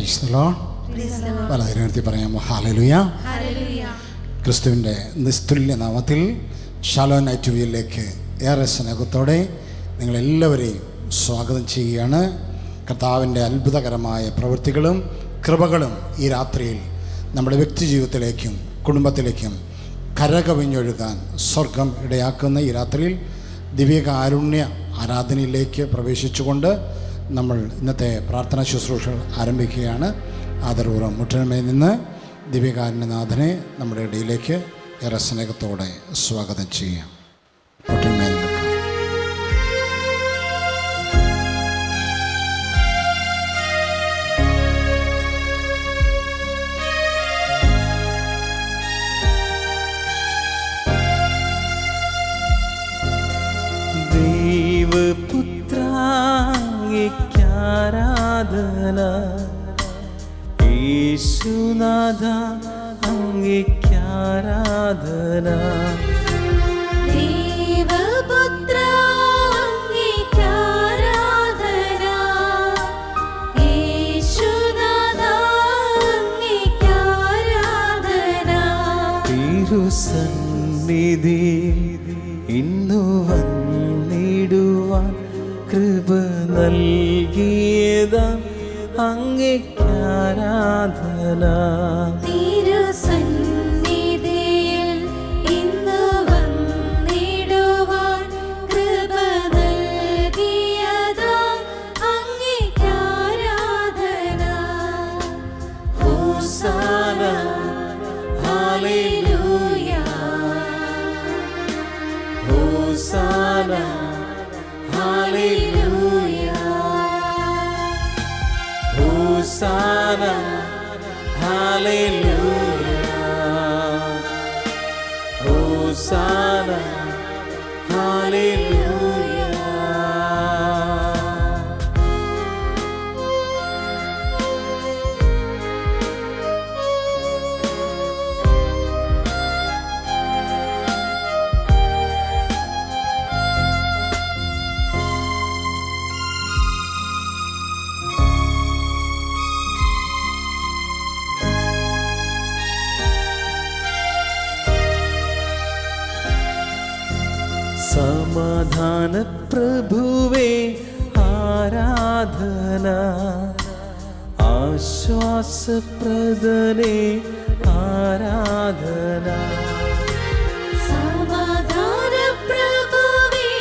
Praise the Lord. വലതിരുത്തി പറയാമോ? Hallelujah. ക്രിസ്തുവിൻ്റെ നിസ്തുല്യ നാമത്തിൽ ഷാലോം നൈറ്റ് വ്യൂയിലേക്ക് ഏറെ സ്നേഹത്തോടെ നിങ്ങളെല്ലാവരെയും സ്വാഗതം ചെയ്യുകയാണ്. കർത്താവിൻ്റെ അത്ഭുതകരമായ പ്രവൃത്തികളും കൃപകളും ഈ രാത്രിയിൽ നമ്മുടെ വ്യക്തി ജീവിതത്തിലേക്കും കുടുംബത്തിലേക്കും കരകവിഞ്ഞൊഴുകാൻ സ്വർഗം ഇടയാക്കുന്ന ഈ രാത്രിയിൽ ദിവ്യകാരുണ്യ ആരാധനയിലേക്ക് പ്രവേശിച്ചുകൊണ്ട് നമ്മൾ ഇന്നത്തെ പ്രാർത്ഥനാ ശുശ്രൂഷകൾ ആരംഭിക്കുകയാണ്. ആദരപൂർവ്വം മുട്ടന്മയിൽ നിന്ന് ദിവ്യകാരുണ്യനാഥനെ നമ്മുടെ ഇടയിലേക്ക് ഏറെ സ്നേഹത്തോടെ സ്വാഗതം ചെയ്യാം. മുട്ടന്മയിൽ നിൽക്കാം. ദൈവപുത്രാംഗിക്കാരാധന, യേശുനാഥ അംഗിക്കാരാധന. ദൈവപുത്രാംഗിക്കാരാധന, യേശുനാഥ അംഗിക്കാരാധന. തിരുസന്നിധിയിൽ ഇന്നു വന്നിടുവാൻ കൃപ നൽകിയതാം അങ്ങേക്കാരാധന. തിരുസന്നിധിയിൽ ഇന്നു വന്നിടുവാൻ കൃപ നൽകിയതാം അങ്ങേക്കാരാധന. ഹോസാന ഹല്ലേലൂയ, ഹോസാന ഹല്ലേലൂയ, ഹോസാന ഹല്ലേലൂയ, ഹോസാന ഹല്ലേലൂയ. സമാധാന പ്രഭുവേ ആരാധന, ആശ്വാസപ്രദനേ ആരാധന. സമാധാന പ്രഭുവേ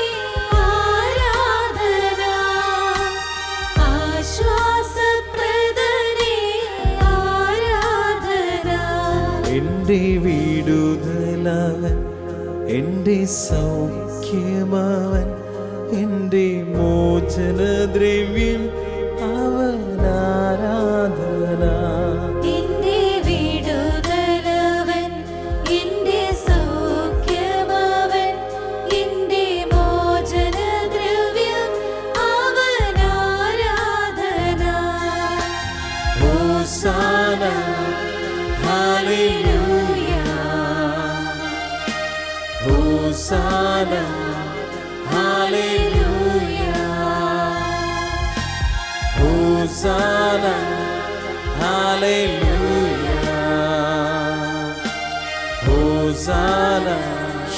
ആരാധന, ആശ്വാസപ്രദനേ ആരാധന. എൻ്റെ വിടുതലവൻ, എൻ്റെ സൗഖ്യമവൻ, എൻ്റെ മോചനദ്രവ്യം അവനാരാധന. എന്റെ വിടുതലവൻ, എന്റെ സൗഖ്യമവൻ, എന്റെ മോചനദ്രവ്യം അവനാരാധന. ഹോസാന ഹല്ലേലൂയ, ഹോസാന ഹല്ലേലൂയ, ഹോസാന ഹല്ലേലൂയ, ഹോസാന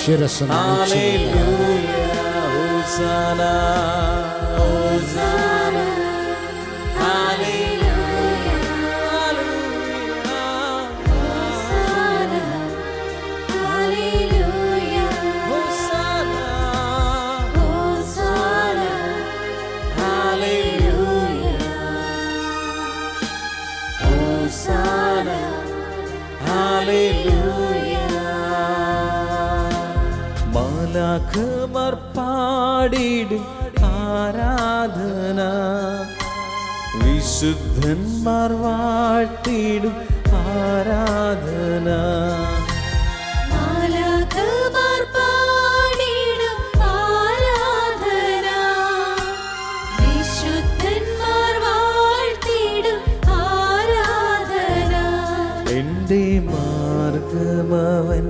ശിരസ്സ് ഹല്ലേലൂയ, ഹോസാന ഹോസാന ഹല്ലേലൂയ, ഹോസാന ഹല്ലേലൂയ, ഹോസാന ഹോസാന ഹല്ലേലൂയ, ഹോസാന ഹല്ലേലൂയ. മാലാഖമാർ പാടിടും ആരാധന, വിശുദ്ധന്മാർ വാഴ്ത്തിടും ആരാധന. മാലാഖമാർ പാടിടും ആരാധന, വിശുദ്ധന്മാർ വാഴ്ത്തിടും ആരാധന. എൻ്റെ മാർഗമവൻ,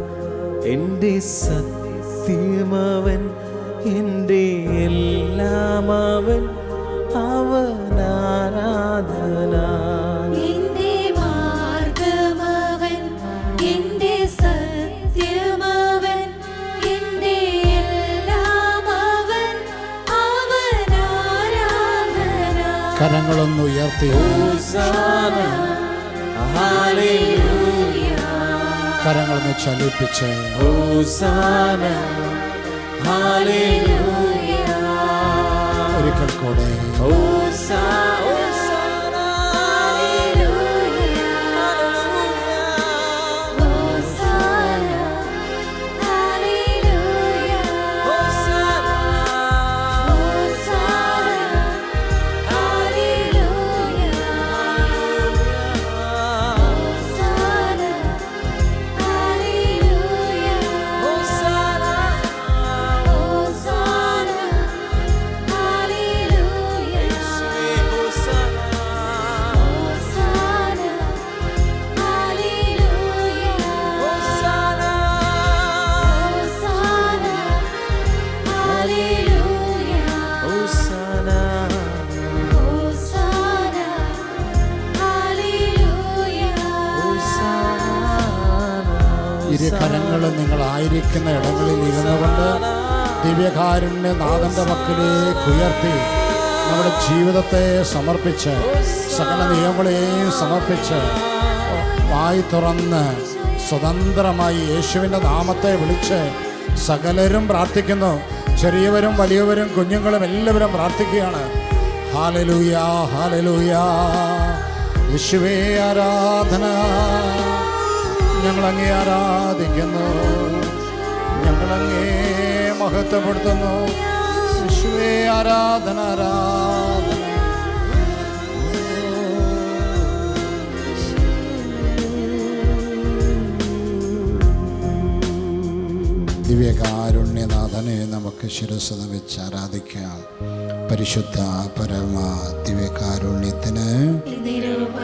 എൻ്റെ സത്യമവൻ, എൻ്റെ എല്ലാമവൻ അവനാരാധന. കരങ്ങളൊന്ന് ഉയർത്തി ഹോസാന ഹല്ലേലൂയ കരങ്ങളൊന്ന് ചലിപ്പിച്ച് ഹോസാന ഹല്ലേലൂയ ഒരിക്കൽ കൂടെ ഹോസാന ഇരു കരങ്ങളും നിങ്ങളായിരിക്കുന്ന ഇടങ്ങളിൽ ഇരുന്നു കൊണ്ട് ദിവ്യകാരുണ്യ നാഥന്റെ പക്കലേക്ക് ഉയർത്തി നമ്മുടെ ജീവിതത്തെ സമർപ്പിച്ച് സകല നിയമങ്ങളെയും സമർപ്പിച്ച് വായി തുറന്ന് സ്വതന്ത്രമായി യേശുവിൻ്റെ നാമത്തെ വിളിച്ച് സകലരും പ്രാർത്ഥിക്കുന്നു. ചെറിയവരും വലിയവരും കുഞ്ഞുങ്ങളും എല്ലാവരും പ്രാർത്ഥിക്കുകയാണ്. Hallelujah hallelujah. യേശുവേ ആരാധന. ഞങ്ങളങ്ങേ ആരാധിക്കുന്നു, ഞങ്ങളങ്ങേ മഹത്വപ്പെടുത്തുന്നു. യേശുവേ ആരാധന ആരാധന. ദിവ്യകാരുണ്യനാഥനെ നമുക്ക് ശിരസ്സ വെച്ച് ആരാധിക്കാം. പരിശുദ്ധ പരമ ദിവ്യകാരുണ്യത്തിന്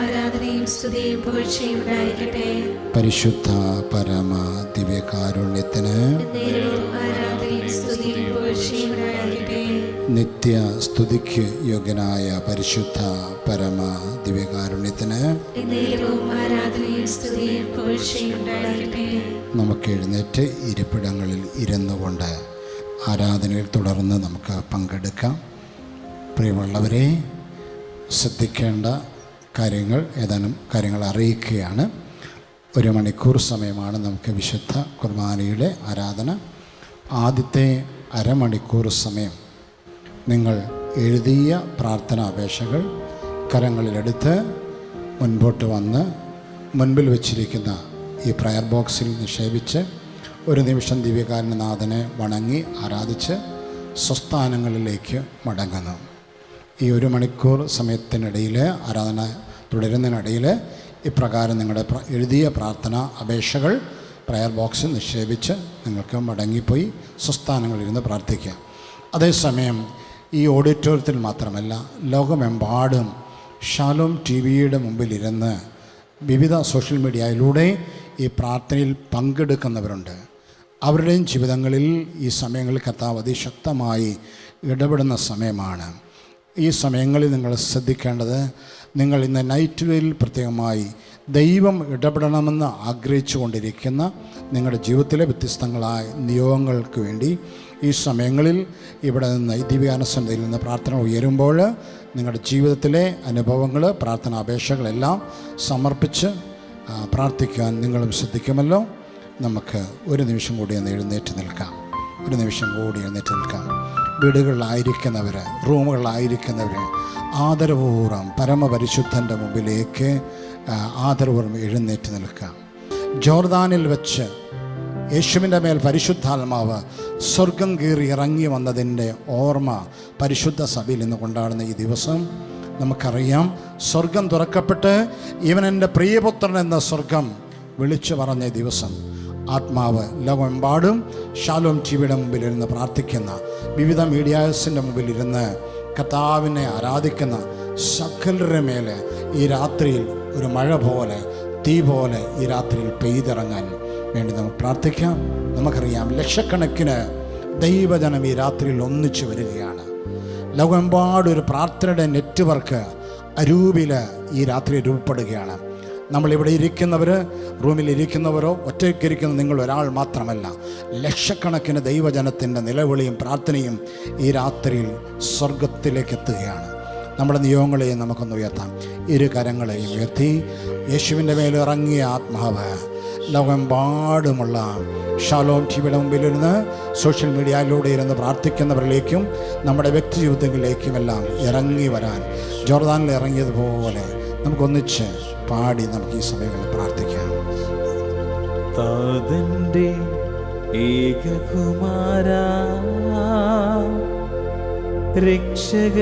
ആരാധനയും സ്തുതിയും പുകഴ്ചയും ഉണ്ടായിരിക്കട്ടെ. പരിശുദ്ധ പരമ ദിവ്യകാരുണ്യത്തിന് ആരാധനയും സ്തുതിയും പുകഴ്ചയും ഉണ്ടായിരിക്കട്ടെ. നിത്യ സ്തുതിക്ക് യോഗ്യനായ പരിശുദ്ധ പരമ ദിവ്യകാരുണ്യത്തിന് ആരാധനയും സ്തുതിയും പുകഴ്ചയും ഉണ്ടായിരിക്കട്ടെ. നമുക്ക് എഴുന്നേറ്റ് ഇരിപ്പിടങ്ങളിൽ ഇരുന്നു കൊണ്ട് ആരാധനയിൽ തുടർന്ന് നമുക്ക് പങ്കെടുക്കാം. പ്രിയമുള്ളവരെ, ശ്രദ്ധിക്കേണ്ട കാര്യങ്ങൾ ഏതാനും കാര്യങ്ങൾ അറിയിക്കുകയാണ്. 1 മണിക്കൂർ സമയമാണ് നമുക്ക് വിശുദ്ധ കുർബാനയുടെ ആരാധന. ആദ്യത്തെ അരമണിക്കൂർ സമയം നിങ്ങൾ എഴുതിയ പ്രാർത്ഥനാ അപേക്ഷകൾ കരങ്ങളിലെടുത്ത് മുൻപോട്ട് വന്ന് മുൻപിൽ വച്ചിരിക്കുന്ന ഈ പ്രയർ ബോക്സിൽ നിക്ഷേപിച്ച് ഒരു നിമിഷം ദിവ്യകാരുണ്യനാഥനെ വണങ്ങി ആരാധിച്ച് സ്വസ്ഥാനങ്ങളിലേക്ക് മടങ്ങുന്നു. ഈ 1 മണിക്കൂർ സമയത്തിനിടയിൽ ആരാധന തുടരുന്നതിനിടയിൽ ഇപ്രകാരം നിങ്ങളുടെ എഴുതിയ പ്രാർത്ഥനാ അപേക്ഷകൾ പ്രയർ ബോക്സിൽ നിക്ഷേപിച്ച് നിങ്ങൾക്ക് മടങ്ങിപ്പോയി സ്വസ്ഥാനങ്ങളിലിരുന്ന് പ്രാർത്ഥിക്കാം. അതേസമയം ഈ ഓഡിറ്റോറിയത്തിൽ മാത്രമല്ല, ലോകമെമ്പാടും ഷാലോം TV-യുടെ മുമ്പിലിരുന്ന് വിവിധ സോഷ്യൽ മീഡിയയിലൂടെ ഈ പ്രാർത്ഥനയിൽ പങ്കെടുക്കുന്നവരുണ്ട്. അവരുടെയും ജീവിതങ്ങളിൽ ഈ സമയങ്ങളിൽ കർത്താവ് അതിശക്തമായി ഇടപെടുന്ന സമയമാണ്. ഈ സമയങ്ങളിൽ നിങ്ങൾ ശ്രദ്ധിക്കേണ്ടത്, നിങ്ങൾ ഇന്ന് നൈറ്റ് വെയിൽ പ്രത്യേകമായി ദൈവം ഇടപെടണമെന്ന് ആഗ്രഹിച്ചു കൊണ്ടിരിക്കുന്ന നിങ്ങളുടെ ജീവിതത്തിലെ വ്യത്യസ്തങ്ങളായ നിയോഗങ്ങൾക്ക് വേണ്ടി ഈ സമയങ്ങളിൽ ഇവിടെ നിന്ന് ഈ ദിവ്യാനുസന്ധയിൽ നിന്ന് പ്രാർത്ഥന ഉയരുമ്പോൾ നിങ്ങളുടെ ജീവിതത്തിലെ അനുഭവങ്ങൾ, പ്രാർത്ഥന അപേക്ഷകളെല്ലാം സമർപ്പിച്ച് പ്രാർത്ഥിക്കാൻ നിങ്ങളും ശ്രദ്ധിക്കുമല്ലോ. നമുക്ക് ഒരു നിമിഷം കൂടി ഒന്ന് എഴുന്നേറ്റ് നിൽക്കാം. ഒരു നിമിഷം കൂടി എഴുന്നേറ്റ് നിൽക്കാം. വീടുകളിലായിരിക്കുന്നവർ, റൂമുകളിലായിരിക്കുന്നവർ ആദരപൂർവ്വം പരമപരിശുദ്ധൻ്റെ മുമ്പിലേക്ക് ആദരപൂർവ്വം എഴുന്നേറ്റ് നിൽക്കാം. ജോർദാനിൽ വെച്ച് യേശുവിൻ്റെ മേൽ പരിശുദ്ധാത്മാവ് സ്വർഗം കീറി ഇറങ്ങി വന്നതിൻ്റെ ഓർമ്മ പരിശുദ്ധ സഭയിൽ നിന്ന് കൊണ്ടാടുന്ന ഈ ദിവസം നമുക്കറിയാം, സ്വർഗം തുറക്കപ്പെട്ട് ഇവൻ എൻ്റെ പ്രിയപുത്രൻ എന്ന സ്വർഗം വിളിച്ചു പറഞ്ഞ ദിവസം ആത്മാവ് ലോകമെമ്പാടും ഷാലോം TV-യുടെ മുമ്പിലിരുന്ന് പ്രാർത്ഥിക്കുന്ന, വിവിധ മീഡിയാസിൻ്റെ മുമ്പിലിരുന്ന് കർത്താവിനെ ആരാധിക്കുന്ന സകലരുടെ മേലെ ഈ രാത്രിയിൽ ഒരു മഴ പോലെ, തീ പോലെ ഈ രാത്രിയിൽ പെയ്തിറങ്ങാൻ വേണ്ടി നമുക്ക് പ്രാർത്ഥിക്കാം. നമുക്കറിയാം, ലക്ഷക്കണക്കിന് ദൈവജനം ഈ രാത്രിയിൽ ഒന്നിച്ചു വരികയാണ്. ലോകമെമ്പാടും ഒരു പ്രാർത്ഥനയുടെ നെറ്റ്വർക്ക് അരൂപിൽ ഈ രാത്രി രൂപപ്പെടുകയാണ്. നമ്മളിവിടെ ഇരിക്കുന്നവർ, റൂമിലിരിക്കുന്നവരോ ഒറ്റയ്ക്കിരിക്കുന്ന നിങ്ങൾ ഒരാൾ മാത്രമല്ല, ലക്ഷക്കണക്കിന് ദൈവജനത്തിൻ്റെ നിലവിളിയും പ്രാർത്ഥനയും ഈ രാത്രിയിൽ സ്വർഗത്തിലേക്ക് എത്തുകയാണ്. നമ്മുടെ നിയോഗങ്ങളെയും നമുക്കൊന്ന് ഉയർത്താം. ഇരു കരങ്ങളെയും ഉയർത്തി യേശുവിൻ്റെ മേലിറങ്ങിയ ആത്മാവ് ലോകമെമ്പാടുമുള്ള ഷാലോം ടിവിയുടെ മുമ്പിലിരുന്ന് സോഷ്യൽ മീഡിയയിലൂടെ ഇരുന്ന് പ്രാർത്ഥിക്കുന്നവരിലേക്കും നമ്മുടെ വ്യക്തി ജീവിതങ്ങളിലേക്കുമെല്ലാം ഇറങ്ങി വരാൻ ജോർദാനിൽ ഇറങ്ങിയതുപോലെ നമുക്കൊന്നിച്ച് പാടി നമുക്ക് ഈ സമയങ്ങളിൽ പ്രാർത്ഥിക്കാം. താതന്റെ ഏകകുമാരാ രക്ഷകനാമീശോനാഥാ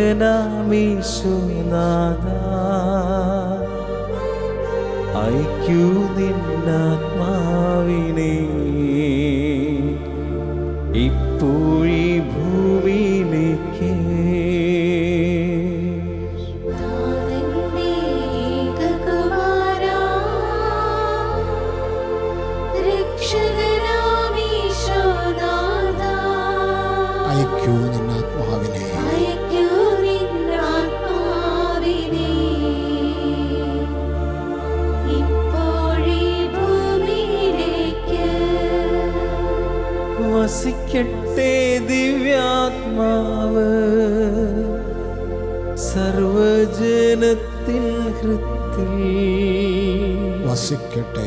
അയക്കൂ നിന്നാത്മാവിനെ ഇപ്പോഴീ ഭൂമിയിലേക്ക്. അയക്കൂ നിന്നാത്മാവിനെ വസിക്കട്ടെ ദിവ്യാത്മാവ് സർവജനത്തിൻ ഹൃത്തിൽ. വസിക്കട്ടെ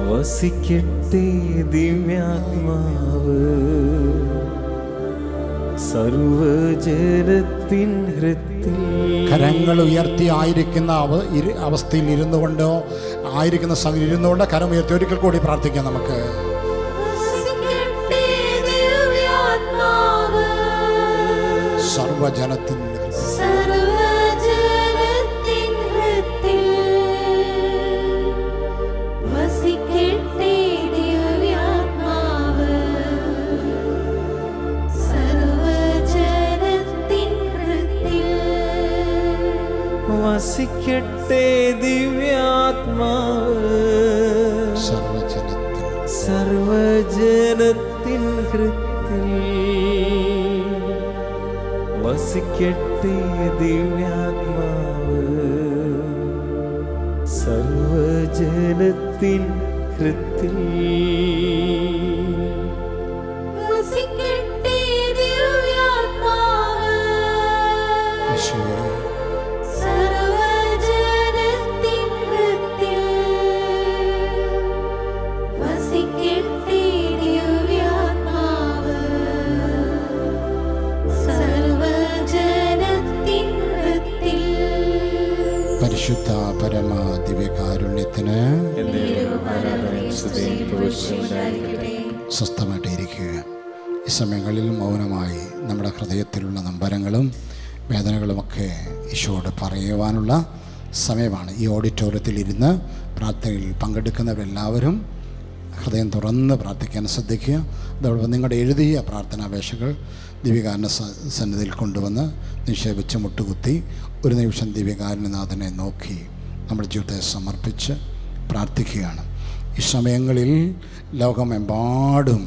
വസിക്കട്ടെ ദിവ്യാത്മാവ് സർവജനത്തിൻ ഹൃത്തിൽ. കരങ്ങൾ ഉയർത്തി ആയിരിക്കുന്ന അവസ്ഥയിൽ ഇരുന്നു കൊണ്ടോ ആയിരിക്കുന്ന സമയം ഇരുന്നുകൊണ്ട് കരം ഉയർത്തി ഒരിക്കൽ കൂടി പ്രാർത്ഥിക്കാം. നമുക്ക് സർവജനത്തിൻ വസിക്കട്ടെ ദിവ്യാത്മാവ് സർവജനത്തിൻ ഹൃത്തിൽ. വസിക്കട്ടെ ദിവ്യാത്മാവ് സർവജനത്തിൻ ഹൃത്തിൽ. പരിശുദ്ധ പരമ ദിവ്യകാരുണ്യത്തിന് സ്വസ്ഥമായിട്ട് ഇരിക്കുക. ഈ സമയങ്ങളിൽ മൗനമായി നമ്മുടെ ഹൃദയത്തിലുള്ള നൊമ്പരങ്ങളും വേദനകളുമൊക്കെ ഈശോയോട് പറയുവാനുള്ള സമയമാണ്. ഈ ഓഡിറ്റോറിയത്തിൽ ഇരുന്ന് പ്രാർത്ഥനയിൽ പങ്കെടുക്കുന്നവരെല്ലാവരും ഹൃദയം തുറന്ന് പ്രാർത്ഥിക്കാൻ ശ്രദ്ധിക്കുക. അതോടൊപ്പം നിങ്ങളുടെ എഴുതിയ പ്രാർത്ഥനാപേക്ഷകൾ ദിവ്യകാരുണ്യ സന്നിധിയിൽ കൊണ്ടുവന്ന് നിക്ഷേപിച്ച് മുട്ടുകുത്തി ഒരു നിമിഷം ദിവ്യകാരുണ്യനാഥനെ നോക്കി നമ്മുടെ ജീവിതത്തെ സമർപ്പിച്ച് പ്രാർത്ഥിക്കുകയാണ്. ഈ സമയങ്ങളിൽ ലോകമെമ്പാടും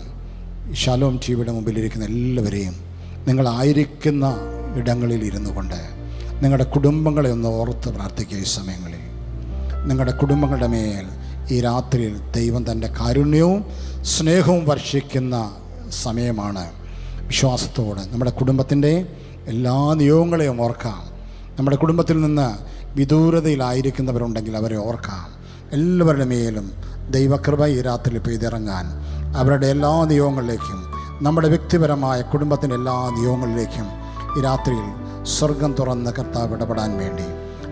ഷാലോം ടിവിയുടെ മുമ്പിലിരിക്കുന്ന എല്ലാവരെയും നിങ്ങളായിരിക്കുന്ന ഇടങ്ങളിൽ ഇരുന്നു കൊണ്ട് നിങ്ങളുടെ കുടുംബങ്ങളെ ഒന്ന് ഓർത്ത് പ്രാർത്ഥിക്കുക. ഈ സമയങ്ങളിൽ നിങ്ങളുടെ കുടുംബങ്ങളുടെ മേൽ ഈ രാത്രിയിൽ ദൈവം തൻ്റെ കാരുണ്യവും സ്നേഹവും വർഷിക്കുന്ന സമയമാണ്. വിശ്വാസത്തോടെ നമ്മുടെ കുടുംബത്തിൻ്റെ എല്ലാ നിയോഗങ്ങളെയും ഓർക്കാം. നമ്മുടെ കുടുംബത്തിൽ നിന്ന് വിദൂരതയിലായിരിക്കുന്നവരുണ്ടെങ്കിൽ അവരെ ഓർക്കാം. എല്ലാവരുടെ മേലും ദൈവകൃപ ഈ രാത്രിയിൽ പെയ്തിറങ്ങാൻ അവരുടെ എല്ലാ നിയോഗങ്ങളിലേക്കും നമ്മുടെ വ്യക്തിപരമായ കുടുംബത്തിൻ്റെ എല്ലാ നിയോഗങ്ങളിലേക്കും ഈ രാത്രിയിൽ സ്വർഗം തുറന്ന് കർത്താവ് ഇടപെടാൻ വേണ്ടി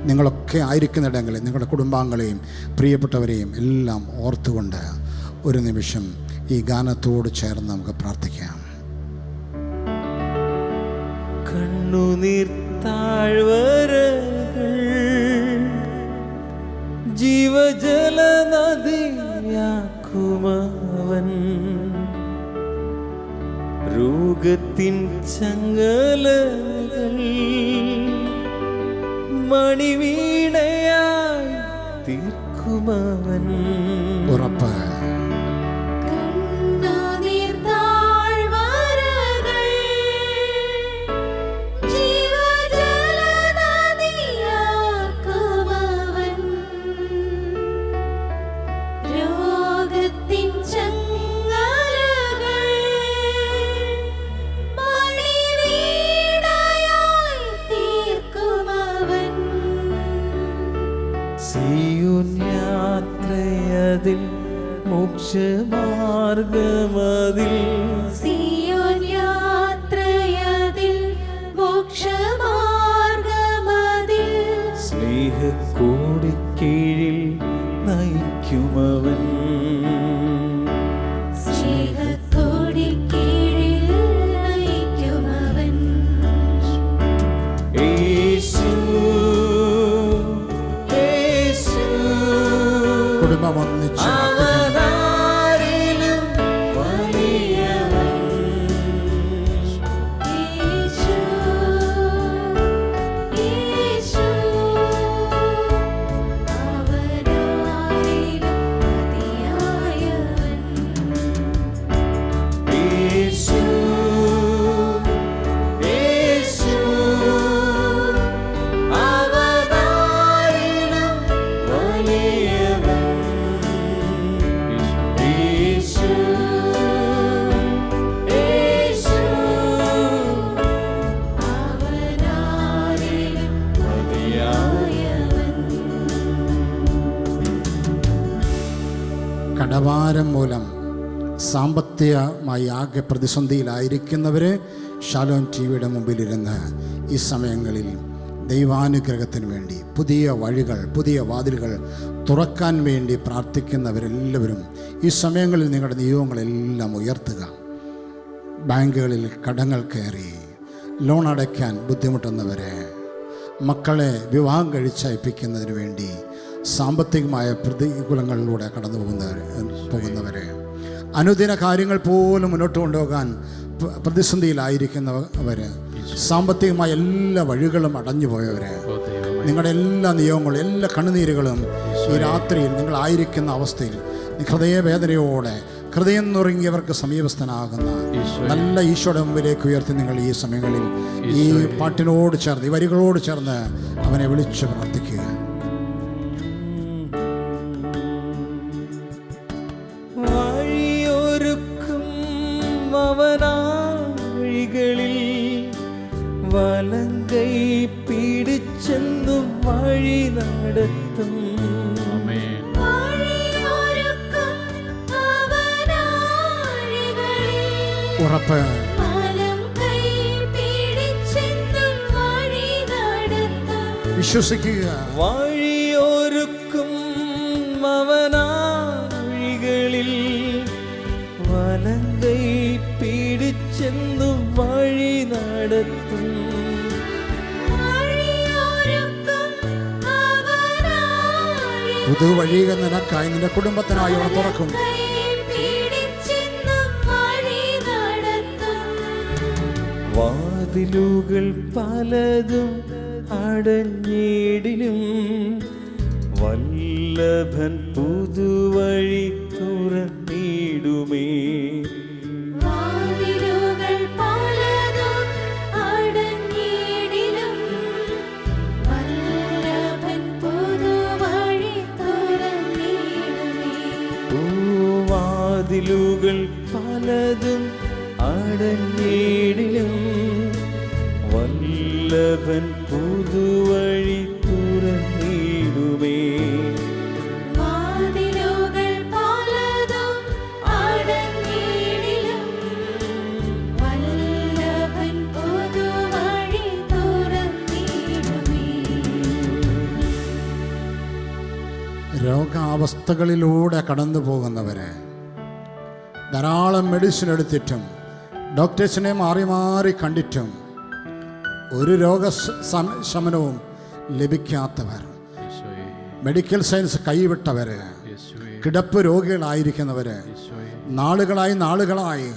നിങ്ങളൊക്കെ ആയിരിക്കുന്നിടങ്ങളിൽ നിങ്ങളുടെ കുടുംബാംഗങ്ങളെയും പ്രിയപ്പെട്ടവരെയും എല്ലാം ഓർത്തുകൊണ്ട് ഒരു നിമിഷം ഈ ഗാനത്തോട് ചേർന്ന് നമുക്ക് പ്രാർത്ഥിക്കാം. കണ്ണുനീർ താഴ്വരകൾ ജീവജല നദിയാക്കുമവൻ രോഗത്തിൻ ചങ്ങലകൾ മണിവീണയായി തീർക്കുമവൻ. ഉറപ്പ് യാത്രയതിൽ മോക്ഷമാർഗമതിൽ സിയോൻ യാത്രയതിൽ മോക്ഷമാർഗമതിൽ സ്നേഹക്കോടിക്കീഴിൽ നയിക്കുമവൻ സ്നേഹത്തോടിക്കീഴിൽ നയിക്കുമവൻ. യേശു യേശു കുടുംബം ഒന്നിച്ച് അവനാരിലും വലിയവൻ യേശു യേശു അവനാരിലും മതിയായവൻ. യേശു യേശു അവനാരിലും വലിയവൻ യേശു യേശു അവനാരിലും മതിയായവൻ. കടഭാരം മൂലം സാമ്പത്തികമായി ആകെ പ്രതിസന്ധിയിലായിരിക്കുന്നവർ ഷാലോം ടി വിയുടെ മുമ്പിലിരുന്ന് ഈ സമയങ്ങളിൽ ദൈവാനുഗ്രഹത്തിന് വേണ്ടി പുതിയ വഴികൾ, പുതിയ വാതിലുകൾ തുറക്കാൻ വേണ്ടി പ്രാർത്ഥിക്കുന്നവരെല്ലാവരും ഈ സമയങ്ങളിൽ നിങ്ങളുടെ നിയോഗങ്ങളെല്ലാം ഉയർത്തുക. ബാങ്കുകളിൽ കടങ്ങൾ കയറി ലോൺ അടയ്ക്കാൻ ബുദ്ധിമുട്ടുന്നവരെ, മക്കളെ വിവാഹം കഴിച്ചയപ്പിക്കുന്നതിന് വേണ്ടി സാമ്പത്തികമായ പ്രതികൂലങ്ങളിലൂടെ കടന്നു പോകുന്നവരെ, അനുദിന കാര്യങ്ങൾ പോലും മുന്നോട്ട് കൊണ്ടുപോകാൻ പ്രതിസന്ധിയിലായിരിക്കുന്നവർ, സാമ്പത്തികമായ എല്ലാ വഴികളും അടഞ്ഞു പോയവരെ, നിങ്ങളുടെ എല്ലാ നിയോഗങ്ങളും എല്ലാ കണ്ണുനീരുകളും ഈ രാത്രിയിൽ നിങ്ങളായിരിക്കുന്ന അവസ്ഥയിൽ ഹൃദയവേദനയോടെ ഹൃദയം നുറുങ്ങിയവർക്ക് സമീപസ്ഥനാകുന്ന നല്ല ഈശോയുടെ മുമ്പിലേക്ക് ഉയർത്തി നിങ്ങൾ ഈ സമയങ്ങളിൽ ഈ പാട്ടിനോട് ചേർന്ന്, ഈ വരികളോട് ചേർന്ന് അവനെ വിളിച്ച് പ്രാർത്ഥിക്കുക. വഴിയൊരുക്കും അവനാഴികളിൽ വലങ്കൈ പിടിച്ചെന്നും വഴി നടത്തും. വഴിയൊരുക്കും അവനാഴികളിൽ ഉറപ്പ് വലം കൈ പിടിച്ചെന്നും വഴി നടത്തും. വിശ്വസിക്കുക. വഴിയൊരുക്കും അവനാഴികളിൽ വലങ്കൈ പിടിച്ചെന്നും വഴി നടത്തും. വഴിയൊരുക്കും അവനാഴികളിൽ പുതുവഴികൾ നിനക്കായി നിന്റെ കുടുംബത്തിനായി അവൻ തുറക്കും. കൈ പിടിച്ചെന്നും വഴി നടത്തും. വാതിലുകൾ പലതും അടഞ്ഞിടിലും വല്ലഭൻ പുതുവഴി തുറന്നിടുമേ. വാതിലുകൾ പലതും അടഞ്ഞിടിലും വല്ലഭൻ പുതുവഴി തുറന്നിടുമേ. വാതിലുകൾ പലതും അടഞ്ഞിടിലും വല്ലഭൻ പുതുവഴി തുറന്നിടുമേ. വാതിലുകൾ പലതും അടഞ്ഞിടിലും വല്ലഭൻ പുതുവഴി തുറന്നിടുമേ. രോഗാവസ്ഥകളിലൂടെ കടന്നു പോകുന്നവരെ, ധാരാളം മെഡിസിൻ എടുത്തിട്ടും ഡോക്ടേഴ്സിനെ മാറി മാറി കണ്ടിട്ടും ഒരു ശമനവും ലഭിക്കാത്തവർ, മെഡിക്കൽ സയൻസ് കൈവിട്ടവർ, കിടപ്പ് രോഗികളായിരിക്കുന്നവർ, നാളുകളായി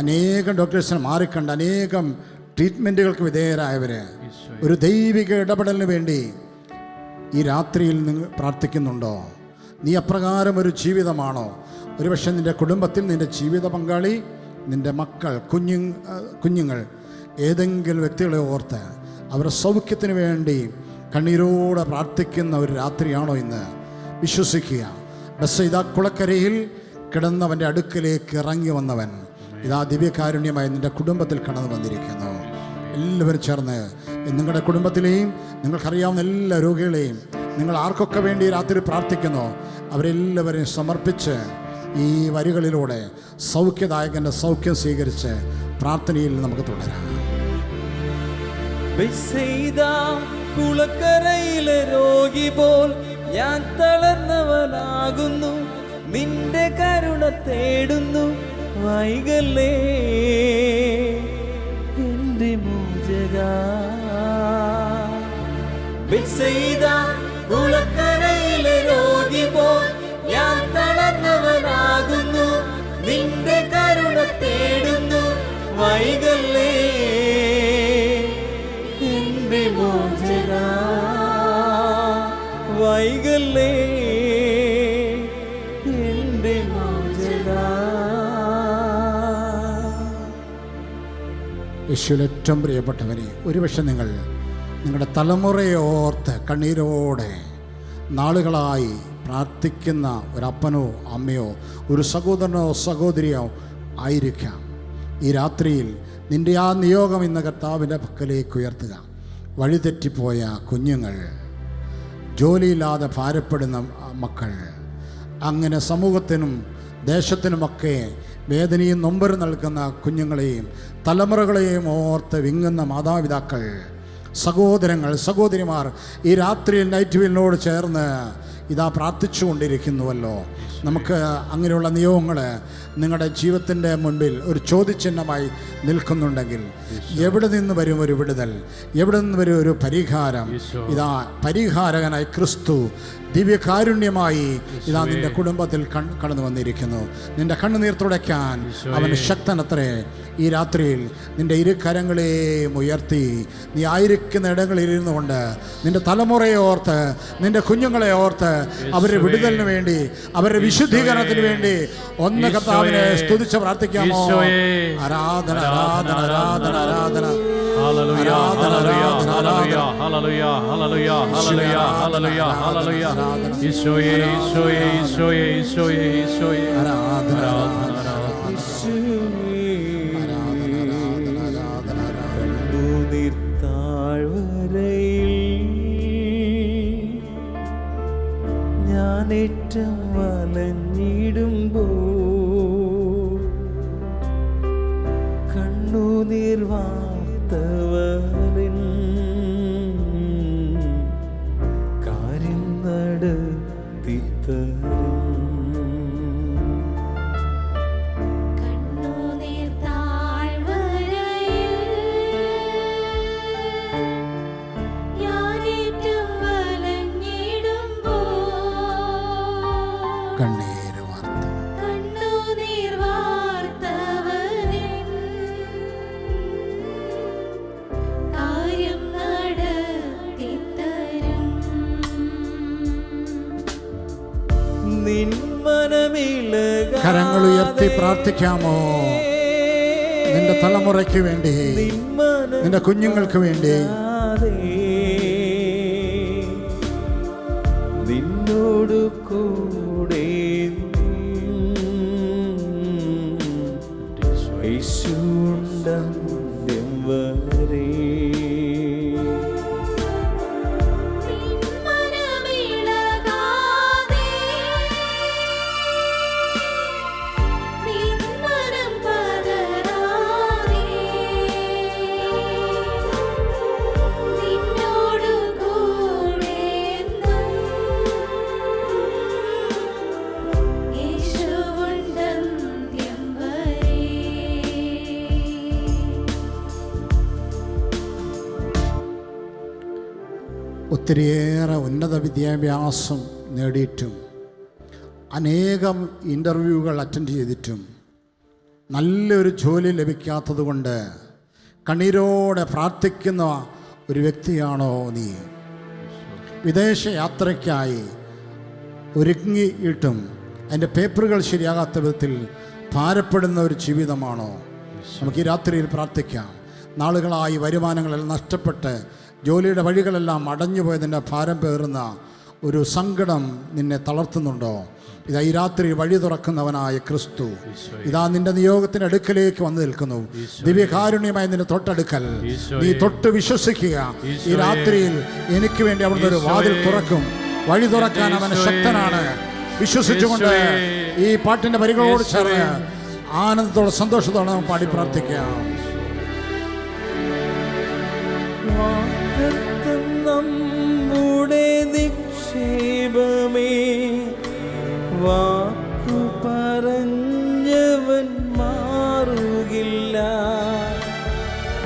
അനേകം ഡോക്ടേഴ്സിനെ മാറിക്കണ്ട് അനേകം ട്രീറ്റ്മെൻറ്റുകൾക്ക് വിധേയരായവർ, ഒരു ദൈവിക ഇടപെടലിന് വേണ്ടി ഈ രാത്രിയിൽ നിങ്ങൾ പ്രാർത്ഥിക്കുന്നുണ്ടോ? നീ അപ്രകാരം ഒരു ജീവിതമാണോ? ഒരുപക്ഷെ നിൻ്റെ കുടുംബത്തിൽ നിൻ്റെ ജീവിത പങ്കാളി, നിൻ്റെ മക്കൾ, കുഞ്ഞുങ്ങൾ ഏതെങ്കിലും വ്യക്തികളെ ഓർത്ത് അവരുടെ സൗഖ്യത്തിന് വേണ്ടി കണ്ണീരോടെ പ്രാർത്ഥിക്കുന്ന ഒരു രാത്രിയാണോ ഇന്ന്? വിശ്വസിക്കുക. ബസ് ഇതാ കുളക്കരയിൽ കിടന്നവൻ്റെ അടുക്കലേക്ക് ഇറങ്ങി വന്നവൻ ഇതാ ദിവ്യകാരുണ്യമായി നിൻ്റെ കുടുംബത്തിൽ കടന്നു വന്നിരിക്കുന്നു. എല്ലാവരും ചേർന്ന് നിങ്ങളുടെ കുടുംബത്തിലെയും നിങ്ങൾക്കറിയാവുന്ന എല്ലാ രോഗികളെയും നിങ്ങൾ ആർക്കൊക്കെ വേണ്ടി രാത്രി പ്രാർത്ഥിക്കുന്നു അവരെല്ലാവരെയും സമർപ്പിച്ച് ഈ വരികളിലൂടെ സൗഖ്യദായകൻ്റെ സൗഖ്യം സ്വീകരിച്ച് പ്രാർത്ഥനയിൽ നമുക്ക് തുടരാം. ബെത്സയിദാ കുളക്കരയിലെ രോഗി പോൽ ഞാൻ തളർന്നവനാകുന്നു, നിന്റെ കരുണ തേടുന്നു, വൈകല്ലേ എന്റെ മോചകാ. ബെത്സയിദാ കുളക്കരയിലെ രോഗി പോൽ ഞാൻ തളർന്നവനാകുന്നു, നിന്റെ കരുണ തേടുന്നു, വൈകല്ലേ എന്റെ മോചകാ, വൈകല്ലേ എന്റെ മോചകാ. യേശുവിൽ ഏറ്റവും പ്രിയപ്പെട്ടവരെ, ഒരുപക്ഷെ നിങ്ങളുടെ തലമുറയെ ഓർത്ത് കണ്ണീരോടെ നാളുകളായി പ്രാർത്ഥിക്കുന്ന ഒരപ്പനോ അമ്മയോ ഒരു സഹോദരനോ സഹോദരിയോ ആയിരിക്കാം. ഈ രാത്രിയിൽ നിൻ്റെ ആ നിയോഗം ഇന്ന് കർത്താവിൻ്റെ പക്കലേക്ക് ഉയർത്തുക. വഴിതെറ്റിപ്പോയ കുഞ്ഞുങ്ങൾ, ജോലിയില്ലാതെ ഭാരപ്പെടുന്ന മക്കൾ, അങ്ങനെ സമൂഹത്തിനും ദേശത്തിനുമൊക്കെ വേദനയും നൊമ്പരം നൽകുന്ന കുഞ്ഞുങ്ങളെയും തലമുറകളെയും ഓർത്ത് വിങ്ങുന്ന മാതാപിതാക്കൾ, സഹോദരങ്ങൾ, സഹോദരിമാർ ഈ രാത്രിയിൽ നൈറ്റ് വീലിനോട് ചേർന്ന് ഇതാ പ്രാർത്ഥിച്ചു കൊണ്ടിരിക്കുന്നുവല്ലോ. നമുക്ക് അങ്ങനെയുള്ള നിയോഗങ്ങൾ നിങ്ങളുടെ ജീവിതത്തിൻ്റെ മുൻപിൽ ഒരു ചോദ്യചിഹ്നമായി നിൽക്കുന്നുണ്ടെങ്കിൽ എവിടെ നിന്ന് വരും ഒരു വിടുതൽ, എവിടെ നിന്ന് വരും ഒരു പരിഹാരം? ഇതാ പരിഹാരകനായി ക്രിസ്തു ദിവ്യകാരുണ്യമായി ഇതാ നിന്റെ കുടുംബത്തിൽ കടന്നു വന്നിരിക്കുന്നു. നിന്റെ കണ്ണുനീർ തുടയ്ക്കാൻ അവൻ ശക്തനത്രേ. ഈ രാത്രിയിൽ നിന്റെ ഇരു കരങ്ങളെയും ഉയർത്തി നീ ആയിരിക്കുന്ന ഇടങ്ങളിൽ ഇരുന്നു കൊണ്ട് നിന്റെ തലമുറയെ ഓർത്ത്, നിന്റെ കുഞ്ഞുങ്ങളെ ഓർത്ത്, അവരുടെ വിടുതലിന് വേണ്ടി, അവരുടെ വിശുദ്ധീകരണത്തിന് വേണ്ടി ഒന്ന് കർത്താവിനെ സ്തുതിച്ച് പ്രാർത്ഥിക്കാമോ? ആരാധന, ആരാധന, ആരാധന, ആരാധന. Hallelujah, hallelujah, hallelujah, hallelujah, hallelujah, hallelujah, hallelujah, hallelujah. ഈശോയേ, ഈശോയേ, ഈശോയേ, ഈശോയേ, ഈശോയേ. ആരാധന, താഴ്വരയിൽ ഞാനേറ്റം വലഞ്ഞിടുമ്പോ കണ്ണുനീർ വാർത്തവനിൻ കാര്യം നടത്തിത്തരും. കണ്ണുനീർ താഴ്വരയിൽ ഞാനേറ്റം വലഞ്ഞിടുമ്പോൾ കണ്ണീര് വാർത്ത കണ്ണുനീർ വാർത്തവനിൻ കാര്യം നടത്തിത്തരും. നിൻ മനമിളകാതെ കരങ്ങൾ ഉയർത്തി പ്രാർത്ഥിക്കാമോ? നിന്റെ തലമുറയ്ക്ക് വേണ്ടി, നിന്റെ കുഞ്ഞുങ്ങൾക്ക് വേണ്ടി. നിന്നോട് കൂടെ യേശുണ്ടന്ത്യം വരെ. നിൻ മനമിളകാതെ, നിൻ മനം പതറാതെ, നിന്നോട് കൂടെ എന്നും യേശുവുണ്ടന്ത്യം വരെ. ഒത്തിരിയേറെ ഉന്നത വിദ്യാഭ്യാസം നേടിയിട്ടും അനേകം ഇൻ്റർവ്യൂകൾ അറ്റൻഡ് ചെയ്തിട്ടും നല്ലൊരു ജോലി ലഭിക്കാത്തത് കൊണ്ട് കണ്ണീരോടെ പ്രാർത്ഥിക്കുന്ന ഒരു വ്യക്തിയാണോ നീ? വിദേശ യാത്രയ്ക്കായി ഒരുങ്ങിയിട്ടും അതിൻ്റെ പേപ്പറുകൾ ശരിയാകാത്ത വിധത്തിൽ ഭാരപ്പെടുന്ന ഒരു ജീവിതമാണോ? നമുക്ക് ഈ രാത്രിയിൽ പ്രാർത്ഥിക്കാം. നാളുകളായി വരുമാനങ്ങളെല്ലാം നഷ്ടപ്പെട്ട് ജോലിയുടെ വഴികളെല്ലാം അടഞ്ഞു പോയതിൻ്റെ ഭാരം പേറുന്ന ഒരു സങ്കടം നിന്നെ തളർത്തുന്നുണ്ടോ? ഇതാ ഈ രാത്രി വഴി തുറക്കുന്നവനായ ക്രിസ്തു ഇതാ നിന്റെ നിയോഗത്തിൻ്റെ അടുക്കലേക്ക് വന്നു നിൽക്കുന്നു. ദിവ്യകാരുണ്യമായി നിന്റെ തൊട്ടടുക്കൽ നീ തൊട്ട് വിശ്വസിക്കുക. ഈ രാത്രിയിൽ എനിക്ക് വേണ്ടി അവിടുന്ന് ഒരു വാതിൽ തുറക്കും. വഴി തുറക്കാൻ അവൻ ശക്തനാണ്. വിശ്വസിച്ചുകൊണ്ട് ഈ പാട്ടിന്റെ വരികളോട് ചേർന്ന് ആനന്ദത്തോടെ സന്തോഷത്തോടെ നമുക്ക് പാടി പ്രാർത്ഥിക്കാം. വാഗ്ദത്തം നമ്മുടെ നിക്ഷേപമേ, വാക്കു പറഞ്ഞവൻ മാറുകില്ല.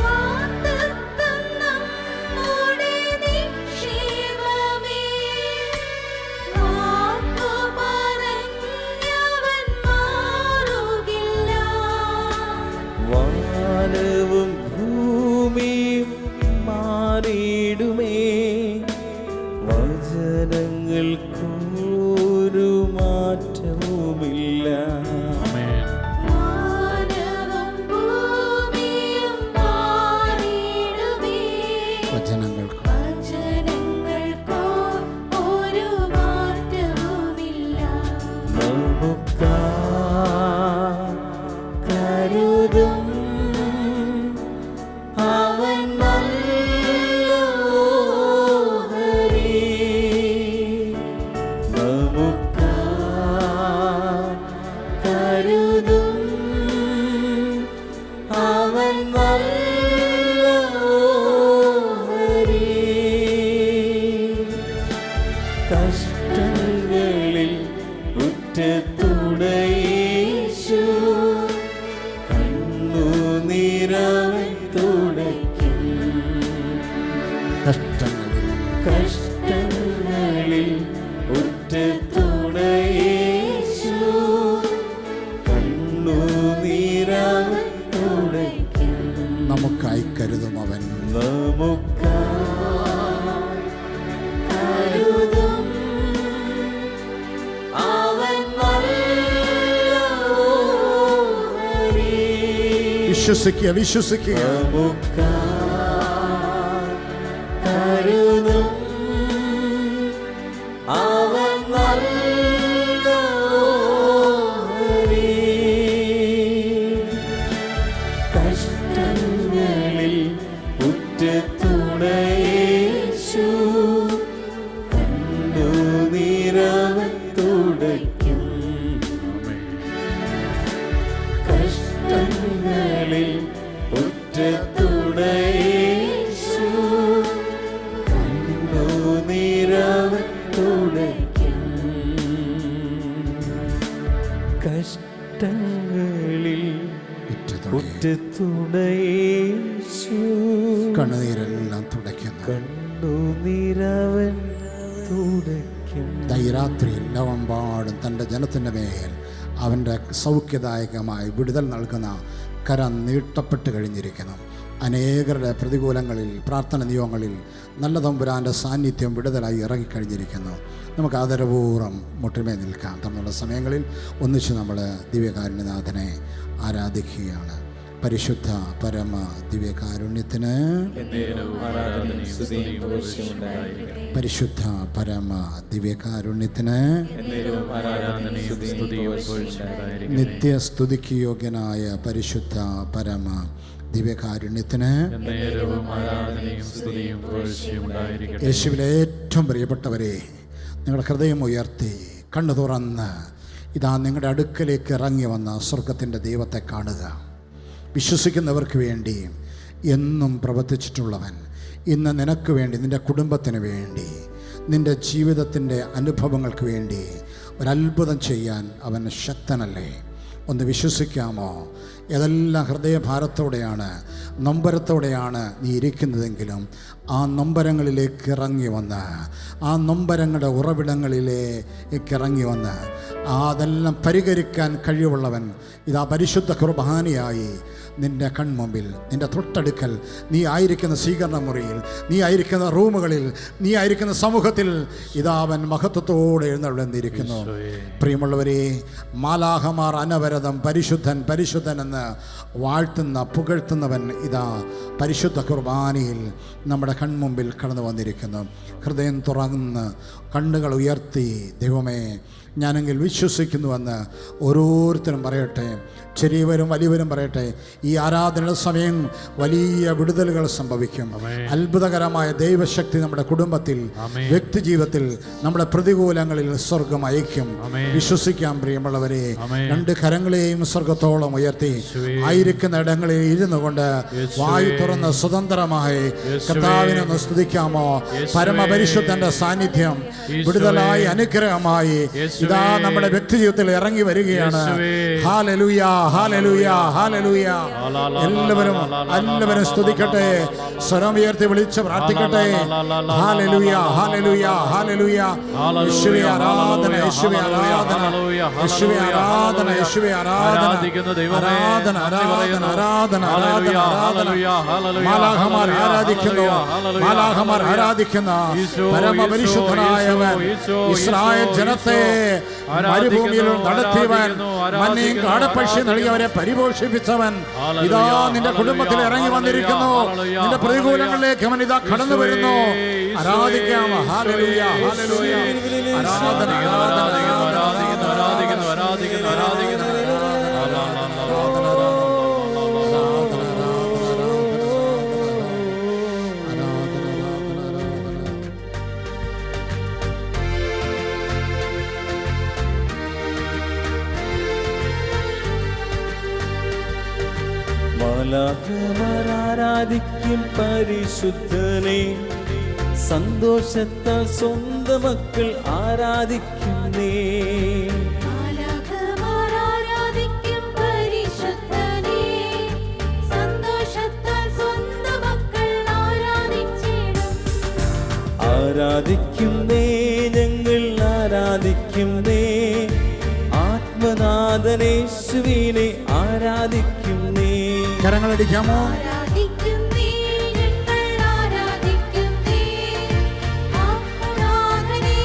വാഗ്ദത്തം നമ്മുടെ നിക്ഷേപമേ, വാക്കു പറഞ്ഞവൻ മാറുകില്ല. വാനവും ഭൂമിയും മാറിയിടുമേ, വചനങ്ങൾക്കൊരു മാറ്റവുമില്ല. വാനവും ഭൂമിയും മാറിയിടുമേ, വചനങ്ങൾക്ക് വചനങ്ങൾക്കോ ഒരു മാറ്റവുമില്ല. കരുതും അവൻ നല്ല ഓഹരി, കരുതും അവൻ നല്ല ഓഹരി. കഷ്ടങ്ങളിൽ ഉറ്റത്തുടയേശു കണ്ണുനീരവൻ തുടയ്ക്കും. കഷ്ടങ്ങളിൽ ഉറ്റത്തുടയേശു കണ്ണുനീരവൻ തുടയ്ക്കും. നമുക്കായി കരുതും അവൻ. കരുതും അവൻ നല്ല ഓഹരി. വിശ്വസിക്കുക, വിശ്വസിക്കുക. കരുതും അവൻ നല്ല ഓഹരി. കഷ്ടങ്ങളിൽ ഉറ്റത്തുണയേശു കണ്ണുനീരവൻ തുടയ്ക്കും. കഷ്ടങ്ങളിൽ ഉറ്റത്തുണയേശു കണ്ണുനീരവൻ തുടയ്ക്കും. കഷ്ടങ്ങളിൽ ഉറ്റത്തുണയേശു കണ്ണുനീരെല്ലാം തുടയ്ക്കുന്നു. കണ്ണുനീരവൻ തുടയ്ക്കും. ഈ രാത്രിയിൽ ലോകമെമ്പാടും തൻ്റെ ജനത്തിൻ്റെ മേൽ അവൻ്റെ സൗഖ്യദായകമായി വിടുതൽ നൽകുന്ന കരം നീട്ടപ്പെട്ട് കഴിഞ്ഞിരിക്കുന്നു. അനേകരുടെ പ്രതികൂലങ്ങളിൽ, പ്രാർത്ഥന നിയോഗങ്ങളിൽ നല്ല തമ്പുരാൻ്റെ സാന്നിധ്യം വിടുതലായി ഇറങ്ങിക്കഴിഞ്ഞിരിക്കുന്നു. നമുക്ക് ആദരപൂർവ്വം മുട്ടുമേ നിൽക്കാം. തമ്മിലുള്ള സമയങ്ങളിൽ ഒന്നിച്ച് നമ്മൾ ദിവ്യകാരുണ്യനാഥനെ ആരാധിക്കുകയാണ്. പരിശുദ്ധ പരമ ദിവ്യകാരുണ്യത്തിന്, പരിശുദ്ധ പരമ ദിവ്യകാരുണ്യത്തിന് നിത്യസ്തുതിക്ക് യോഗ്യനായ പരിശുദ്ധ പരമ ദിവ്യകാരുണ്യത്തിന് യേശുവിലെ ഏറ്റവും പ്രിയപ്പെട്ടവരെ, നിങ്ങളുടെ ഹൃദയം ഉയർത്തി കണ്ണു തുറന്ന് ഇതാ നിങ്ങളുടെ അടുക്കലേക്ക് ഇറങ്ങി വന്ന സ്വർഗത്തിൻ്റെ ദൈവത്തെ കാണുക. വിശ്വസിക്കുന്നവർക്ക് വേണ്ടി എന്നും പ്രവർത്തിച്ചിട്ടുള്ളവൻ ഇന്ന് നിനക്ക് വേണ്ടി, നിൻ്റെ കുടുംബത്തിന് വേണ്ടി, നിൻ്റെ ജീവിതത്തിൻ്റെ അനുഭവങ്ങൾക്ക് വേണ്ടി ഒരത്ഭുതം ചെയ്യാൻ അവൻ ശക്തനല്ലേ? ഒന്ന് വിശ്വസിക്കാമോ? ഏതെല്ലാം ഹൃദയഭാരത്തോടെയാണ്, നൊമ്പരത്തോടെയാണ് നീ ഇരിക്കുന്നതെങ്കിലും ആ നൊമ്പരങ്ങളിലേക്ക് ഇറങ്ങി വന്ന്, ആ നൊമ്പരങ്ങളുടെ ഉറവിടങ്ങളിലേക്ക് ഇറങ്ങി വന്ന് അതെല്ലാം പരിഹരിക്കാൻ കഴിവുള്ളവൻ ഇതാ പരിശുദ്ധ കുർബാനയായി നിൻ്റെ കൺമുമ്പിൽ, നിൻ്റെ തൊട്ടടുക്കൽ, നീ ആയിരിക്കുന്ന സ്വീകരണ മുറിയിൽ, നീ ആയിരിക്കുന്ന റൂമുകളിൽ, നീ ആയിരിക്കുന്ന സമൂഹത്തിൽ ഇതാ അവൻ മഹത്വത്തോടെ എഴുന്നള്ളിരിക്കുന്നു. പ്രിയമുള്ളവരെ, മാലാഹമാർ അനവരതം പരിശുദ്ധൻ പരിശുദ്ധൻ എന്ന് വാഴ്ത്തുന്ന, പുകഴ്ത്തുന്നവൻ ഇതാ പരിശുദ്ധ കുർബാനയിൽ നമ്മുടെ കൺമുമ്പിൽ കടന്നു വന്നിരിക്കുന്നു. ഹൃദയം തുറന്ന് കണ്ണുകൾ ഉയർത്തി, ദൈവമേ ഞാനെങ്കിൽ വിശ്വസിക്കുന്നുവെന്ന് ഓരോരുത്തരും പറയട്ടെ. ചെറിയവരും വലിയവരും പറയട്ടെ. ഈ ആരാധന സമയം വലിയ വിടുതലുകൾ സംഭവിക്കും. അത്ഭുതകരമായ ദൈവശക്തി നമ്മുടെ കുടുംബത്തിൽ, വ്യക്തി ജീവിതത്തിൽ, നമ്മുടെ പ്രതികൂലങ്ങളിൽ സ്വർഗം അയക്കും. വിശ്വസിക്കാം പ്രിയമുള്ളവരെ. രണ്ട് കരങ്ങളെയും സ്വർഗത്തോളം ഉയർത്തി ആയിരിക്കുന്ന ഇടങ്ങളിൽ ഇരുന്നു കൊണ്ട് വായു തുറന്ന് സ്വതന്ത്രമായി കർത്താവിനൊന്ന് സ്തുതിക്കാമോ? പരമപരിശുദ്ധന്റെ സാന്നിധ്യം വിടുതലായി അനുഗ്രഹമായി ഇതാ നമ്മുടെ വ്യക്തി ജീവിതത്തിൽ ഇറങ്ങി വരികയാണ്. Hallelujah, hallelujah, hallelujah. എല്ലാവരും സ്തുതിക്കട്ടെ. സ്വരം ഉയർത്തി വിളിച്ച് പ്രാർത്ഥിക്കട്ടെ. Hallelujah, hallelujah, hallelujah. യേശുവേ ആരാധന, യേശുവേ ആരാധന, യേശുവേ ആരാധന, യേശുവേ ആരാധന, ആരാധന, ആരാധന, ആരാധന, ആരാധന. മാലാഖമാർ ആരാധിക്കുന്നു, മാലാഖമാർ ആരാധിക്കുന്ന പരമപരിശുദ്ധനായവൻ, ഇസ്രായേൽ ജനത്തെ മരുഭൂമിയിൽ നടത്തിയവൻ, മഞ്ഞയും കാടപ്പക്ഷി നൽകിയവരെ പരിപോഷിപ്പിച്ചവൻ ഇതാ നിന്റെ കുടുംബത്തിൽ ഇറങ്ങി വന്നിരിക്കുന്നു. നിന്റെ പ്രതികൂലങ്ങളിലേക്ക് അവൻ ഇതാ കടന്നു വരുന്നു. ആരാധിക്കാം. Hallelujah, hallelujah. ആരാധന, മാലാഖമാർ ആരാധിക്കും പരിശുദ്ധനെ, സന്തോഷത്താൽ സ്വന്തം മക്കൾ ആരാധിക്കുന്നേ. മാലാഖമാർ ആരാധിക്കും പരിശുദ്ധനെ, സന്തോഷത്താൽ സ്വന്തം മക്കൾ ആരാധിച്ചിടും. ആരാധിക്കുന്നേ, ഞങ്ങൾ ആരാധിക്കുന്നേ, ആത്മനാഥനേശുവിനെ ആരാധിക്കുന്നേ. കരങ്ങളടിക്കാമോ? ആരാധിക്കുന്നേ, ഞങ്ങൾ ആരാധിക്കുന്നേ, ആത്മനാഥനേശുവിനെ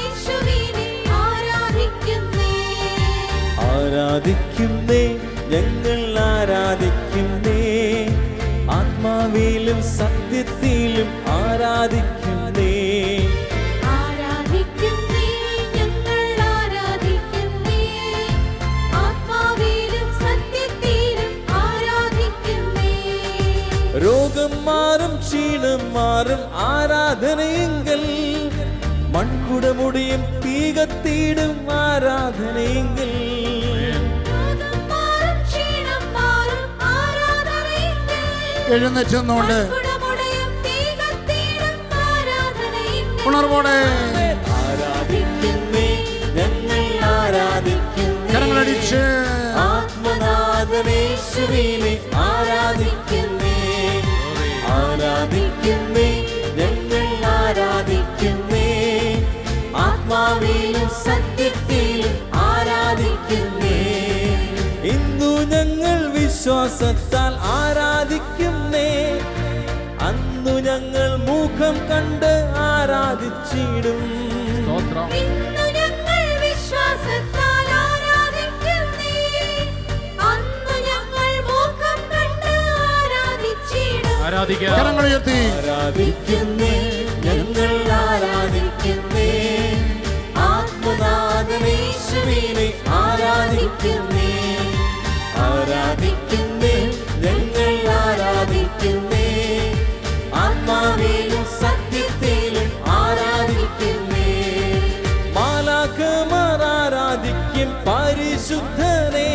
ആരാധിക്കുന്നേ. ആരാധിക്കുന്നേ, ഞങ്ങൾ ആരാധിക്കുന്നേ, ആത്മാവിലും സത്യത്തിലും ആരാധിക്കുന്നേ. ആരാധിക്കുന്നേ, ഞങ്ങൾ ആരാധിക്കുന്നേ, ആത്മാവിലും സത്യത്തിലും ആരാധിക്കുന്നേ. രോഗം മാറും, ക്ഷീണം മാറും ആരാധനയെങ്കിൽ, മൺകുടമുടിയും തീ കത്തിയിടും ആരാധനയെങ്കിൽ. രോഗം മാറും, ക്ഷീണം മാറും ആരാധനയെങ്കിൽ, എഴുന്നേറ്റുന്നുണ്ട് മൺകുടമുടിയും തീ കത്തിയിടും ആരാധനയെങ്കിൽ. ഉണർവോടെ ആരാധിക്കുന്നേ, ഞങ്ങൾ ആരാധിക്കുന്നേ, കരങ്ങളടിച്ച് ആത്മനാഥനേശുവിനെ ആരാധിക്കുന്നേ. ആരാധിക്കുന്നേ, ഞങ്ങൾ ആരാധിക്കുന്നേ, ആത്മാവിലും സത്യത്തിലും ആരാധിക്കുന്നേ. ഇന്നു ഞങ്ങൾ വിശ്വാസത്താൽ ആരാധിക്കുന്നേ, അന്നു ഞങ്ങൾ മുഖം കണ്ട് ആരാധിച്ചിടും. ഇന്നു ഞങ്ങൾ വിശ്വാസത്താൽ ആരാധിക്കുന്നേ, അന്നു ഞങ്ങൾ മുഖം കണ്ട് ആരാധിച്ചിടും. കരങ്ങളുയർത്തി ആരാധിക്കുന്നേ, ഞങ്ങൾ ആരാധിക്കുന്നേ, ആത്മനാഥനേശുവിനെ ആരാധിക്കുന്നേ. ആരാധിക്കുന്നേ, ഞങ്ങൾ ആരാധിക്കുന്നേ, ആത്മാവിലും സത്യത്തിലും ആരാധിക്കുന്നേ. മാലാഖമാർ ആരാധിക്കും പരിശുദ്ധനെ,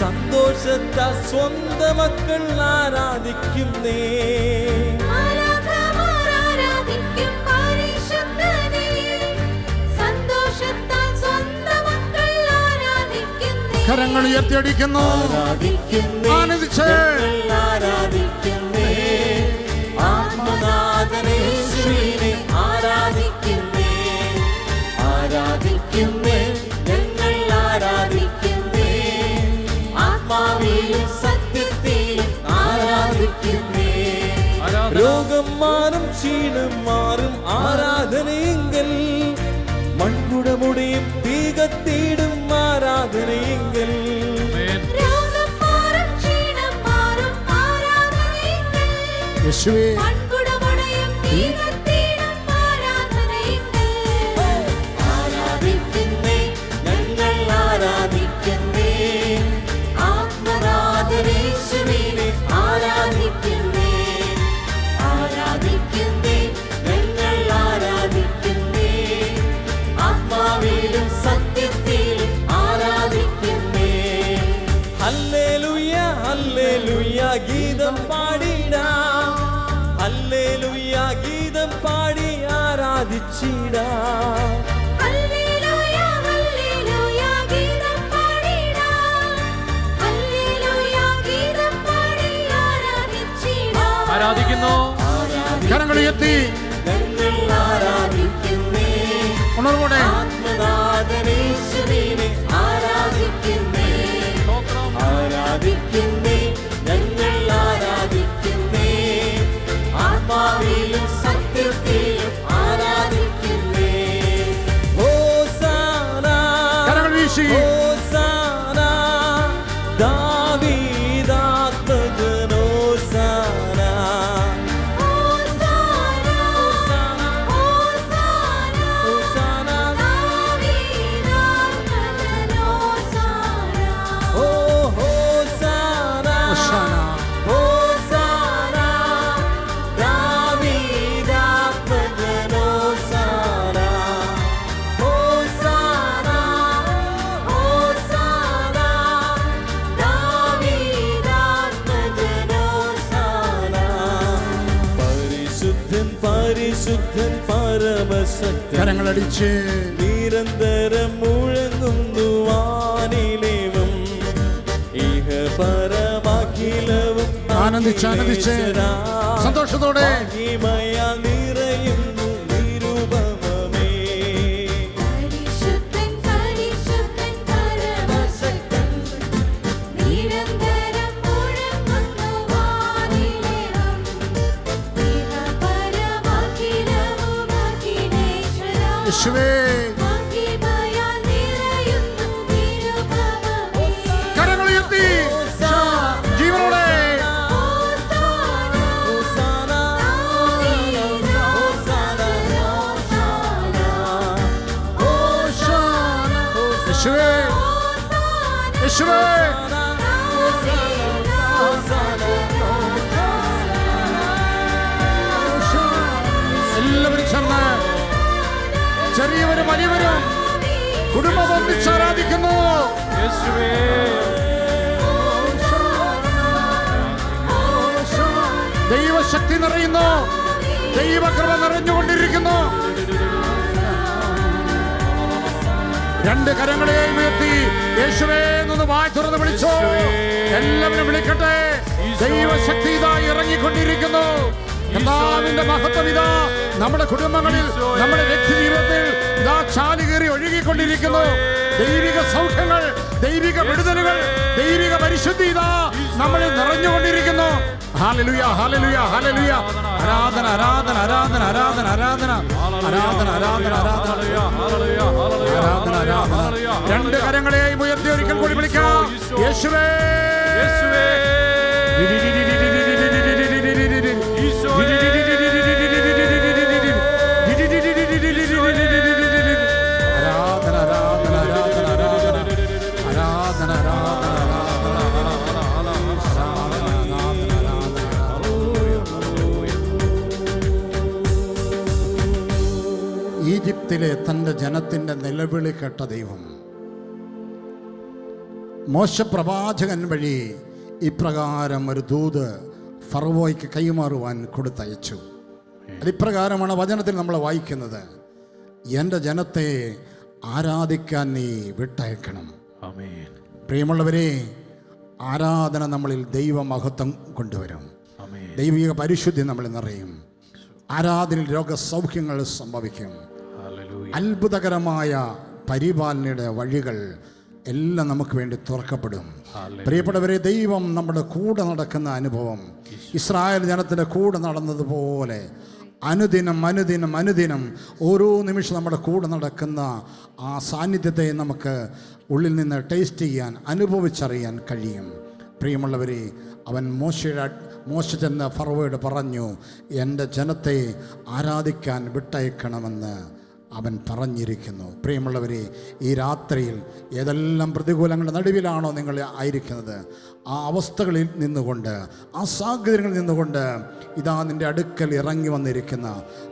സന്തോഷത്താൽ സ്വന്തം മക്കൾ ആരാധിക്കുന്നേ. മാലാഖമാർ ആരാധിക്കും പരിശുദ്ധനെ, സന്തോഷത്താൽ സ്വന്തം മക്കൾ ആരാധിക്കുന്നേ. കരങ്ങൾ ഉയർത്തിയടിക്കുന്നു. ആരാധിക്കുന്നേ, ആനന്ദിച്ച് ഞങ്ങൾ ആരാധിക്കുന്നേ, ആത്മനാഥനേശുവിനെ ആരാധിക്കുന്നേ. ആരാധിക്കുന്നേ, ഞങ്ങൾ ആരാധിക്കുന്നേ, ആത്മാവിലും സത്യത്തിലും ആരാധിക്കുന്നേ. രോഗം മാറും, ക്ഷീണം മാറും ആരാധനയെങ്കിൽ, മൺകുടമുടിയും തീ കത്തിയിടും ആരാധനയെങ്കിൽ. രോഗം മാറും, ക്ഷീണം മാറും ആരാധനയെങ്കിൽ, യേശുവേ മൺകുടമുടിയും തീ കത്തിയിടും ആരാധനയെങ്കിൽ. ആരാധിക്കുന്നേ, ആരാധിച്ചിടാം. ഹല്ലേലൂയ ഹല്ലേലൂയ ഗീതം പാടിടാം. ഹല്ലേലൂയ ഗീതം പാടി ആരാധിച്ചിടാം. ആരാധിക്കുന്നു. കരങ്ങൾ ഉയർത്തി ഞങ്ങൾ ആരാധിക്കുന്നേ. ഉണർവോടെ ആത്മനാഥനേശ്വരനെ ആരാധിക്കുന്നേ. ആരാധിക്കുന്നേ, ഞങ്ങൾ ആരാധിക്കുന്നേ. ആത്മാവിലും സത്യത്തിലും ആരാധിക്കുന്നേ. ഹോസാന കരങ്ങൾ വീശി ഹോസാന ദാവീദാത്മജൻ ഹോസാന. ഹോസാന ഹോസാന ഹോസാന ദാവീദാത്മജൻ ഹോസാന. ഓ ഹോസാന ഹോശാന. ഹോസാന ദാവീദാത്മജൻ ഹോസാന. ഹോസാന ഹോസാന ദാവീദാത്മജൻ ഹോസാന. പരിശുദ്ധൻ പരിശുദ്ധൻ പരമശക്തൻ കരങ്ങളടിച്ച് നിരന്തരം മുഴങ്ങുന്നു വാനിലേവും ഇഹ പരമഖിലവും ആനന്ദിച്ച് ആനന്ദിച്ച് സന്തോഷത്തോടെ മഹിമയാൽ നിറയുന്നു നിരുപമമേ. പരിശുദ്ധൻ പരിശുദ്ധൻ പരമശക്തൻ നിരന്തരം മുഴങ്ങുന്നു വാനിലേവം ഇഹ പരമഖിലവും അഖിലേശ്വരാ. യേശുവേ മഹിമയാൽ നിറയുന്നു നിരുപമമേ. കരങ്ങൾ ഉയർത്തി ജീവനോടെ ഹോസാന ഹോസാന ഹോസാന ഹോശാന. യേശുവേ യേശുവേ എല്ലാവരും ചേർന്ന് ചെറിയവരും വലിയവരും കുടുംബം ഒന്നിച്ച് ആരാധിക്കുന്നു. യേശുവേ ദൈവശക്തി നിറയുന്നു, ദൈവകൃപ നിറഞ്ഞുകൊണ്ടിരിക്കുന്നു. രണ്ട് കരങ്ങളെയും ഉയർത്തി യേശുവേ എന്നൊന്ന് വായ് തുറന്ന് വിളിച്ചോ. എല്ലാവരും വിളിക്കട്ടെ. ദൈവശക്തി ഇതാ ഇറങ്ങിക്കൊണ്ടിരിക്കുന്നു. കർത്താവിന്റെ മഹത്വം ഇതാ നമ്മുടെ കുടുംബങ്ങളിൽ, നമ്മുടെ വ്യക്തി ജീവിതത്തിൽ ഇതാ ചാലുകേറി ഒഴുകിക്കൊണ്ടിരിക്കുന്നു. ദൈവിക സൗഖ്യങ്ങൾ, ദൈവിക വിടുതലുകൾ, ദൈവിക പരിശുദ്ധി ഇതാ നമ്മളിൽ നിറഞ്ഞുകൊണ്ടിരിക്കുന്നു. Hallelujah hallelujah hallelujah. ആരാധന ആരാധന ആരാധന ആരാധന ആരാധന ആരാധന ആരാധന ആരാധന ആരാധന ആരാധന. രണ്ട് കരങ്ങളെയും ഉയർത്തി ഒരിക്കൽ കൂടി വിളിക്കാം. യേശുവേ യേശുവേ ആരാധന ആരാധന ആരാധന ആരാധന ആരാധന ഈജിപ്തിലെ തൻ്റെ ജനത്തിൻ്റെ നിലവിളി കേട്ട ദൈവം മോശ പ്രവാചകൻ വഴി ഇപ്രകാരം ഒരു ദൂത് ഫറവോയ്ക്ക് കൈമാറുവാൻ കൊടുത്തയച്ചു. അതിപ്രകാരമാണ് വചനത്തിൽ നമ്മൾ വായിക്കുന്നത്. എൻ്റെ ജനത്തെ ആരാധിക്കാൻ നീ വിട്ടയക്കണം. ആമേൻ. പ്രിയമുള്ളവരെ, ആരാധന നമ്മളിൽ ദൈവമഹത്വം കൊണ്ടുവരും. ആമേൻ. ദൈവിക പരിശുദ്ധി നമ്മളിൽ നിറയും. ആരാധനയിൽ രോഗസൗഖ്യങ്ങൾ സംഭവിക്കും. ഹല്ലേലൂയ. അത്ഭുതകരമായ പരിപാലനയുടെ വഴികൾ എല്ലാം നമുക്ക് വേണ്ടി തുറക്കപ്പെടും. പ്രിയപ്പെട്ടവരെ, ദൈവം നമ്മുടെ കൂടെ നടക്കുന്ന അനുഭവം ഇസ്രായേൽ ജനത്തിൻ്റെ കൂടെ നടന്നതുപോലെ അനുദിനം അനുദിനം അനുദിനം ഓരോ നിമിഷം നമ്മുടെ കൂടെ നടക്കുന്ന ആ സാന്നിധ്യത്തെ നമുക്ക് ഉള്ളിൽ നിന്ന് ടേസ്റ്റ് ചെയ്യാൻ, അനുഭവിച്ചറിയാൻ കഴിയും. പ്രിയമുള്ളവരെ, അവൻ മോശ ചെന്ന് ഫറവോയോട് പറഞ്ഞു, എൻ്റെ ജനത്തെ ആരാധിക്കാൻ വിട്ടയക്കണമെന്ന് അവൻ പറഞ്ഞിരിക്കുന്നു. പ്രിയമുള്ളവരെ, ഈ രാത്രിയിൽ ഏതെല്ലാം പ്രതികൂലങ്ങളുടെ നടുവിലാണോ നിങ്ങൾ ആയിരിക്കുന്നത്, ആ അവസ്ഥകളിൽ നിന്നുകൊണ്ട്, ആ സാഹചര്യങ്ങളിൽ നിന്നുകൊണ്ട് ഇതാ നിൻ്റെ അടുക്കൽ ഇറങ്ങി വന്നിരിക്കുന്ന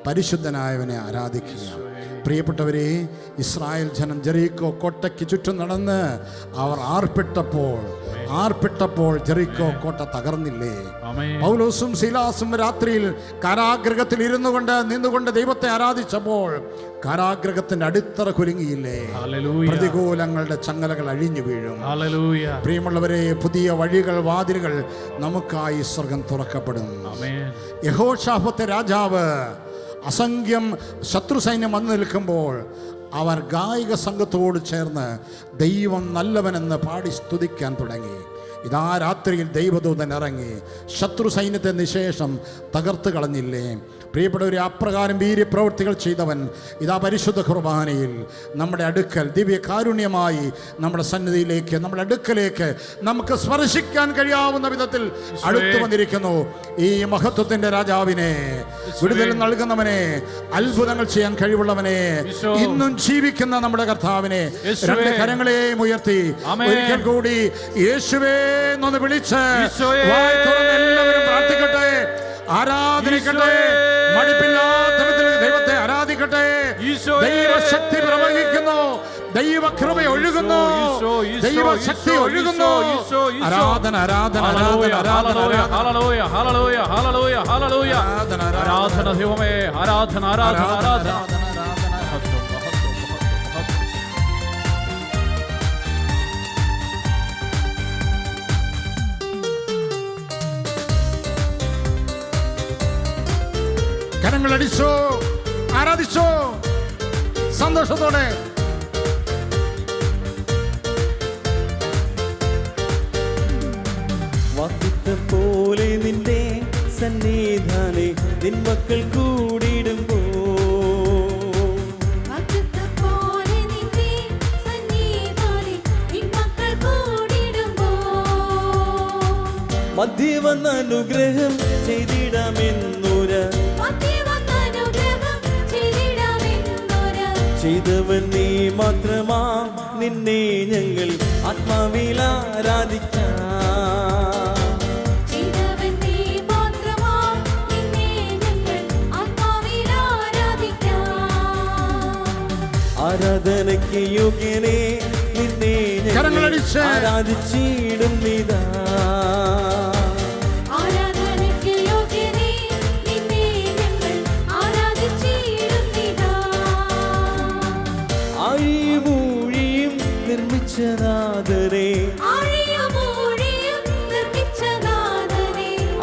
പരിശുദ്ധനായവനെ ആരാധിക്കുക. പ്രിയപ്പെട്ടവരെ, ഇസ്രായേൽ ജനം ജെറീക്കോ കോട്ടയ്ക്ക് ചുറ്റും നടന്ന് അവർ ആർപ്പിട്ടപ്പോൾ ആർപ്പിട്ടപ്പോൾ ജെറിക്കോ കോട്ട തകർന്നില്ലേ? ആമേൻ. പൗലോസും ശീലാസും രാത്രിയിൽ കാരാഗ്രഹത്തിൽ നിന്നുകൊണ്ട് ദൈവത്തെ ആരാധിച്ചപ്പോൾ കാരാഗ്രഹത്തിന്റെ അടിത്തറ കുലുങ്ങിയില്ലേ? ഹല്ലേലൂയ. പ്രതികൂലങ്ങളുടെ ചങ്ങലകൾ അഴിഞ്ഞു വീഴും. ഹല്ലേലൂയ. പ്രിയമുള്ളവരെ, പുതിയ വഴികൾ, വാതിലുകൾ നമുക്കായി സ്വർഗം തുറക്കപ്പെടും. ആമേൻ. യഹോശാഫത്തെ രാജാവ് അസംഖ്യം ശത്രു സൈന്യം വന്നു നിൽക്കുമ്പോൾ അവർ ഗായിക സംഘത്തോട് ചേർന്ന് ദൈവം നല്ലവനെന്ന് പാടി സ്തുതിക്കാൻ തുടങ്ങി. ഇതാ രാത്രിയിൽ ദൈവദൂതൻ ഇറങ്ങി ശത്രു സൈന്യത്തെ നിശേഷം തകർത്ത് കളഞ്ഞില്ലേ? പ്രിയപ്പെട്ടവരെ, അപ്രകാരം വീര്യപ്രവൃത്തികൾ ചെയ്തവൻ ഇതാ പരിശുദ്ധ കുർബാനയിൽ നമ്മുടെ അടുക്കൽ ദിവ്യകാരുണ്യമായി നമ്മുടെ സന്നിധിയിലേക്ക്, നമ്മുടെ അടുക്കലേക്ക് നമുക്ക് സ്പർശിക്കാൻ കഴിയാവുന്ന വിധത്തിൽ അടുത്തു വന്നിരിക്കുന്നു. ഈ മഹത്വത്തിന്റെ രാജാവിനെ, വിടുതൽ നൽകുന്നവനെ, അത്ഭുതങ്ങൾ ചെയ്യാൻ കഴിവുള്ളവനെ, ഇന്നും ജീവിക്കുന്ന നമ്മുടെ കർത്താവിനെ രണ്ട് കരങ്ങളെയും ഉയർത്തി ഒരിക്കൽ കൂടി യേശുവേ എന്നൊന്ന് വിളിച്ച് വായ് തുറന്ന് എല്ലാവരും പ്രാർത്ഥിക്കട്ടെ, ആരാധനിക്കട്ടെ. മടുപ്പില്ലാത്ത വിധത്തിൽ ദൈവത്തെ ആരാധിക്കട്ടെ. ദൈവശക്തി പ്രവഹിക്കുന്നു, ദൈവകൃപ ഒഴുകുന്നു, ദൈവശക്തി ഒഴുകുന്നു. ആരാധന ആരാധന ആരാധന ആരാധന ഹല്ലേലൂയ. ഹല്ലേലൂയ. ഹല്ലേലൂയ. ഹല്ലേലൂയ. ആരാധന ദൈവമേ, ആരാധന ആരാധന ആരാധന. കരങ്ങളടിച്ചോ, ആരാധിച്ചോ സന്തോഷത്തോടെ. വാഗ്ദത്തം പോലെ നിന്റെ സന്നിധാനെ നിൻ മക്കൾ കൂടിയിടുമ്പോ വാഗ്ദത്തപോലെ നിന്റെ സന്നിധാനേ നിൻ മക്കൾ കൂടിയിടുമ്പോൾ മധ്യ വന്ന അനുഗ്രഹം ചെയ്തിടാമെന്നൊരു ചെയ്തവൻ നീ മാത്രമാ, നിന്നെ ഞങ്ങൾ ആത്മാവിൽ ആരാധിക്കാം. ആരാധനയ്ക്ക് യോഗ്യനെ നിന്നെ ഞങ്ങൾ ആരാധിച്ചിടും നീതാ. ആഴിമൂഴിയും നിർമ്മിച്ചനാഥനെ,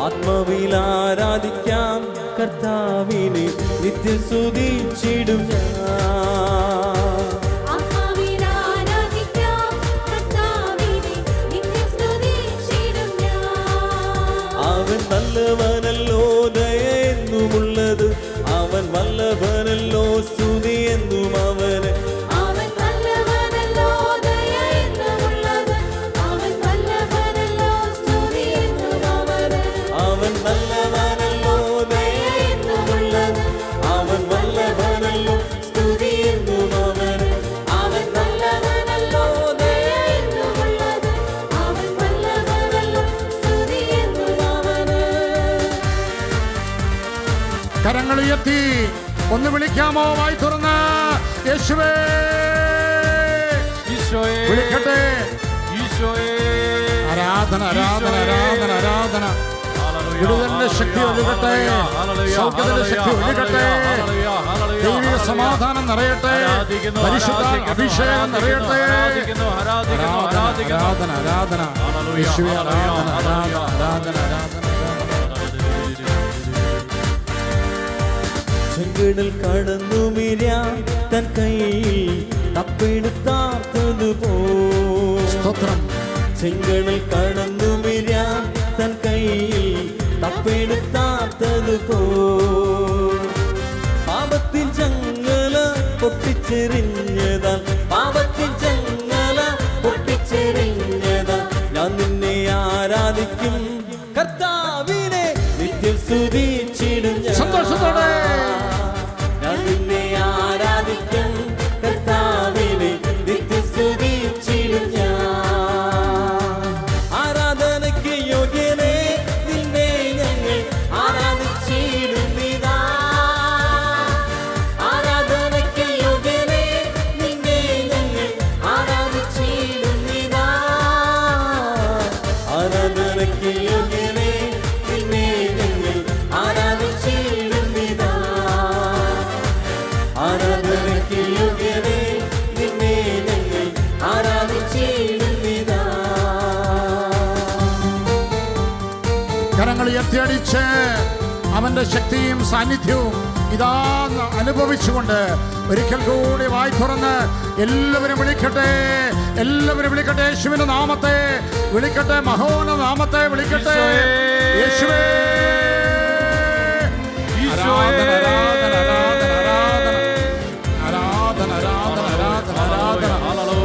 ആത്മാവിൽ ആരാധിക്കാം കർത്താവിനെ, നിത്യം സ്തുതിച്ചിടും ഞാൻ. അവൻ നല്ലവനല്ലോ, ദയ എന്നുമുള്ളത് അവൻ വല്ലഭനല്ലോ, സ്തുതി എന്നും അവന്. അവൻ നല്ലവനല്ലോ, ദയ എന്നുമുള്ളത് അവൻ വല്ലഭനല്ലോ, സ്തുതി എന്നും അവന്. അവൻ നല്ലവനല്ലോ, ദയ എന്നുമുള്ളത് അവൻ വല്ലഭനല്ലോ, സ്തുതി എന്നും അവന്. കരങ്ങൾ ഉയർത്തി ഒന്ന് വിളിക്കാമോ? വായി തുറന്ന് യേശുവേ ഈശോയേ, വിളിക്കട്ടെ. ഈശോയേ. ആരാധന ആരാധന ആരാധന ആരാധന. വിടുതലിന്റെ ശക്തി ഒഴുകട്ടെ, സൗഖ്യത്തിന്റെ ശക്തി ഒഴുകട്ടെ, ദൈവിക സമാധാനം നിറയട്ടെ, പരിശുദ്ധ അഭിഷേകം നിറയട്ടെ. ആരാധന ആരാധന യേശുവേ, ആരാധന ആരാധന ആരാധന ആരാധന. ചെങ്കടൽ കടന്നു മിരാൻ തൻ കയ്യിൽ തപ്പെടുത്താത്തതുപോ. സ്തോത്രം. ചെങ്കടൽ കടന്നു മിരാൻ തൻ കയ്യിൽ തപ്പെടുത്താത്തതുപോ. പാപത്തിൻ ചങ്ങല പൊട്ടിച്ചെറിഞ്ഞതാൽ, പാപത്തിൻ ചങ്ങല പൊട്ടിച്ചെറിഞ്ഞതാൽ ഞാൻ നിന്നെ ആരാധിക്കും കർത്താവിനെ, നിത്യം സ്തുതിച്ചിടും ഞാൻ. സന്തോഷത്തോടെ ഞാൻ നിന്നെ ആരാധിക്കും കർത്താവിനെ, നിത്യം സ്തുതിച്ചിടും ഞാൻ. ആരാധനയ്ക്ക് യോഗ്യനെ നിന്നെ ഞങ്ങൾ ആരാധിച്ചിടും നീതാ. ആരാധനയ്ക്ക് യോഗ്യനെ നിന്നെ ഞങ്ങൾ ആരാധിച്ചിടും നീതാ. ഉയർത്തിയടിച്ച് അവന്റെ ശക്തിയും സാന്നിധ്യവും ഇതാ അനുഭവിച്ചുകൊണ്ട് ഒരിക്കൽ കൂടി വായി തുറന്ന് എല്ലാവരും വിളിക്കട്ടെ, എല്ലാവരും വിളിക്കട്ടെ. യേശുവിന്റെ നാമത്തെ വിളിക്കട്ടെ, മഹോന്ന നാമത്തെ വിളിക്കട്ടെ. യേശുവേ, ആരാധന ആരാധന ആരാധന ആരാധന ആരാധന ആരാധന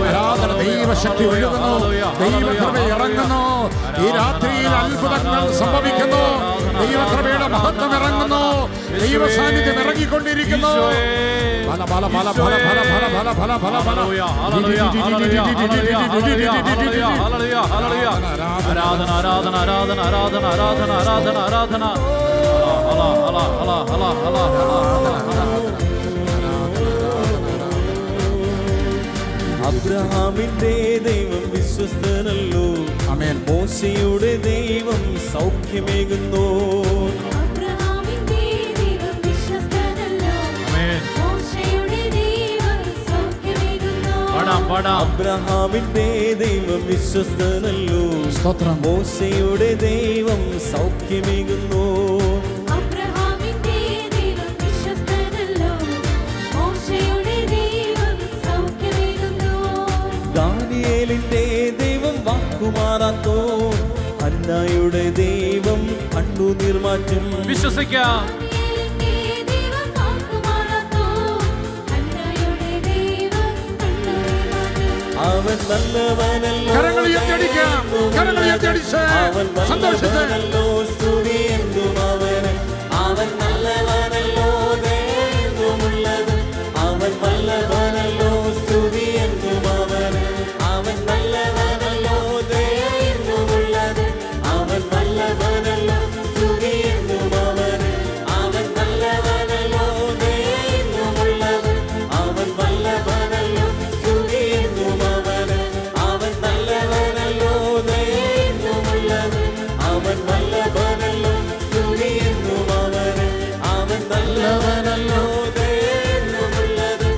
ആരാധന. ദൈവശക്തി ഒഴുകുന്നു, ദൈവകൃപ ഇറങ്ങുന്നു. ഈ രാത്രിയിൽ അത്ഭുതങ്ങൾ സംഭവിക്കുന്നു. ദൈവകൃപയുടെ മഹത്വം ഇറങ്ങുന്നു. ദൈവ സാന്നിധ്യം ഇറങ്ങിക്കൊണ്ടിരിക്കുന്നു. ഫല ഫല ഫല ഫല ഫല ഫല ഫല ഫല ഫല ഫല. ആരാധന ആരാധന ആരാധന ആരാധന ആരാധന ആരാധന ആരാധന ആരാധന. അബ്രഹാമിന്റെ ദൈവം വിശ്വസ്തനല്ലോ. ആമേൻ. മോശയുടെ ദൈവം സൗഖ്യമേകുന്നു. അബ്രഹാമിന്റെ ദൈവം വിശ്വസ്തനല്ലോ. ആമേൻ. മോശയുടെ ദൈവം സൗഖ്യമേകുന്നു. അബ്രഹാമിന്റെ ദൈവം വിശ്വസ്തനല്ലോ. സ്തോത്രം. മോശയുടെ ദൈവം സൗഖ്യമേകുന്നു. അബ്രഹാമിന്റെ ദൈവം വിശ്വസ്തനല്ലോ. മോശയുടെ ദൈവം സൗഖ്യമേകുന്നു. ദാനിയേലിന്റെ ദൈവം വാക്കുമാറാത്തോ. ഹന്നായുടെ ദൈവം കണ്ണുനീർ മാറ്റും. വിശ്വസിക്കാം. ദാനിയേലിന്റെ ദൈവം വാക്കുമാറാത്തോ. ഹന്നായുടെ ദൈവം കണ്ണുനീർ മാറ്റും. അവൻ നല്ലവനല്ലോ. കരങ്ങൾ ഉയർത്തിയടിക്കാം, കരങ്ങൾ ഉയർത്തിയടിച്ച് അവൻ സന്തോഷിച്ച്. നല്ലവനല്ലോ, സ്തുതി എന്തും അവന്. അവൻ നല്ലവനല്ലോ, ദയയെന്നുമുള്ളത്. അവൻ നല്ലവനല്ലോ, സ്തുതി എന്തും അവന്. അവൻ നല്ലവനല്ലോ, ദയയെന്നുമുള്ളത്. അവൻ നല്ലവനല്ലോ, സ്തുതി എന്തും അവന്. അവൻ നല്ലവനല്ലോ, ദയയെന്നുമുള്ളത്. അവൻ നല്ലവനല്ലോ, സ്തുതി എന്തും അവന്. അവൻ നല്ലവനല്ലോ, ദയയെന്നുമുള്ളത്. അവൻ നല്ലവനല്ലോ, സ്തുതി എന്തും അവന്. അവൻ നല്ലവനല്ലോ, ദയയെന്നുമുള്ളത്.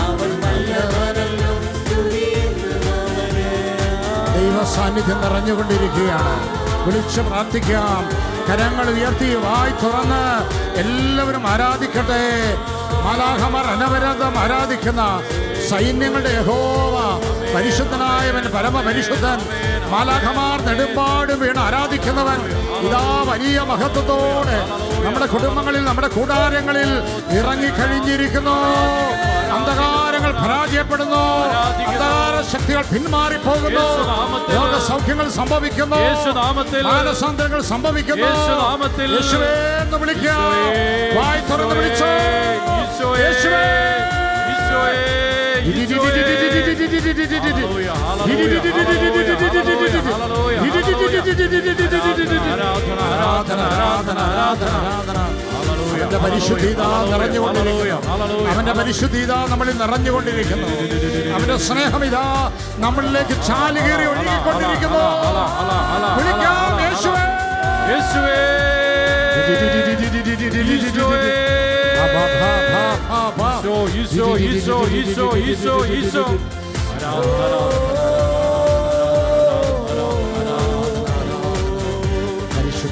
അവൻ നല്ലവനല്ലോ, സ്തുതി എന്തും അവന്. ദൈവ സാന്നിധ്യം നിറഞ്ഞുകൊണ്ടിരിക്കുകയാണ്. വിളിച്ച് പ്രാർത്ഥിക്കാം. കരങ്ങൾ ഉയർത്തി വായി തുറന്ന് എല്ലാവരും ആരാധിക്കട്ടെ. മാലാഖമാർ അനവരതം ആരാധിക്കുന്ന സൈന്യങ്ങളുടെ യഹോവ പരിശുദ്ധനായവൻ, പരമപരിശുദ്ധൻ. മാലാഖമാർ നെടുമ്പാടും വീണ് ആരാധിക്കുന്നവൻ ഇതാ വലിയ മഹത്വത്തോടെ നമ്മുടെ കുടുംബങ്ങളിൽ, നമ്മുടെ കൂടാരങ്ങളിൽ ഇറങ്ങിക്കഴിഞ്ഞിരിക്കുന്നു. അന്ധകാരങ്ങൾ പരാജയപ്പെടുന്നു. അന്ധകാര ശക്തികൾ പിന്മാറിപ്പോകുന്നു. രോഗസൗഖ്യങ്ങൾ സംഭവിക്കുന്നു. മാനസാന്തരങ്ങൾ സംഭവിക്കുന്നു. യേശുവേ എന്ന് വിളിക്കാം. വായി തുറന്ന് വിളിച്ചോ. യേശുവേ. അവന്റെ പരിശുദ്ധീത നിറഞ്ഞുകൊണ്ടിരിക്കുന്നു. അവന്റെ പരിശുദ്ധീത നമ്മളിൽ നിറഞ്ഞുകൊണ്ടിരിക്കുന്നു. അവന്റെ സ്നേഹം ഇതാ നമ്മളിലേക്ക് ചാലുകേറി ഒഴുകിക്കൊണ്ടിരിക്കുന്നു. വിളിക്കാം യേശുവേ. യേശുവേ. ഈശോ ഈശോ ഈശോ ഈശോ ഈശോ.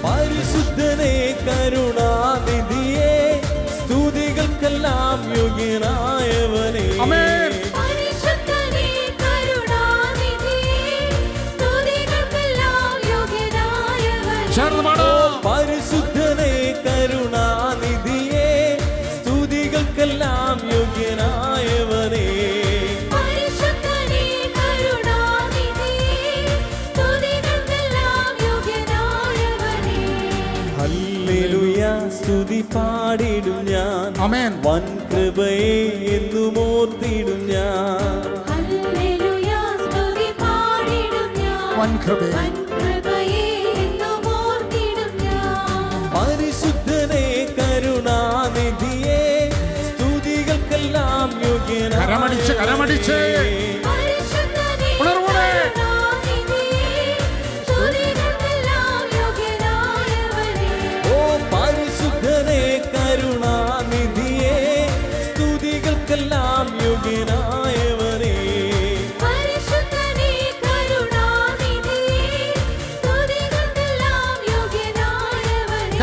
പരിശുദ്ധനെ കരുണാനിധിയെ സ്തുതികൾക്കെല്ലാം യോഗ്യനായവനെ. ആമേൻ. പരിശുദ്ധനേ കരുണാനിധിയേ സ്തുതികൾക്കെല്ലാം യോഗ്യനായവനേ. ചേർന്ന് പാടാം. പരിശുദ്ധനെ കരുണാനിധിയെ സ്തുതികൾക്കെല്ലാം യോഗ്യനായവനെ. പരിശുദ്ധനേ കരുണാനിധിയേ സ്തുതികൾക്കെല്ലാം യോഗ്യനായവനേ. ഹല്ലേലൂയ, സ്തുതി പാടിടും ഞാൻ. ആമേൻ. വൻ കൃപയെ എന്നും ഓർത്തിടും ഞാൻ. ഹല്ലേലൂയ, സ്തുതി പാടിടും ഞാൻ. വൻകൃപയെ. വൻകൃപയെ എന്നും ഓർത്തിടും ഞാൻ. പരിശുദ്ധനെ കരുണാനിധിയെ സ്തുതികൾക്കെല്ലാം യോഗ്യനായ. കരമടിച്ച് കരമടിച്ച് പരിശുദ്ധനേ ഉണർവോടെ. കരുണാനിധിയേ സ്തുതികൾക്കെല്ലാം യോഗ്യനായവനേ. ഓ പരിശുദ്ധനെ കരുണാനിധിയെ സ്തുതികൾക്കെല്ലാം യോഗ്യനായവനെ. പരിശുദ്ധനേ കരുണാനിധിയേ സ്തുതികൾക്കെല്ലാം യോഗ്യനായവനേ.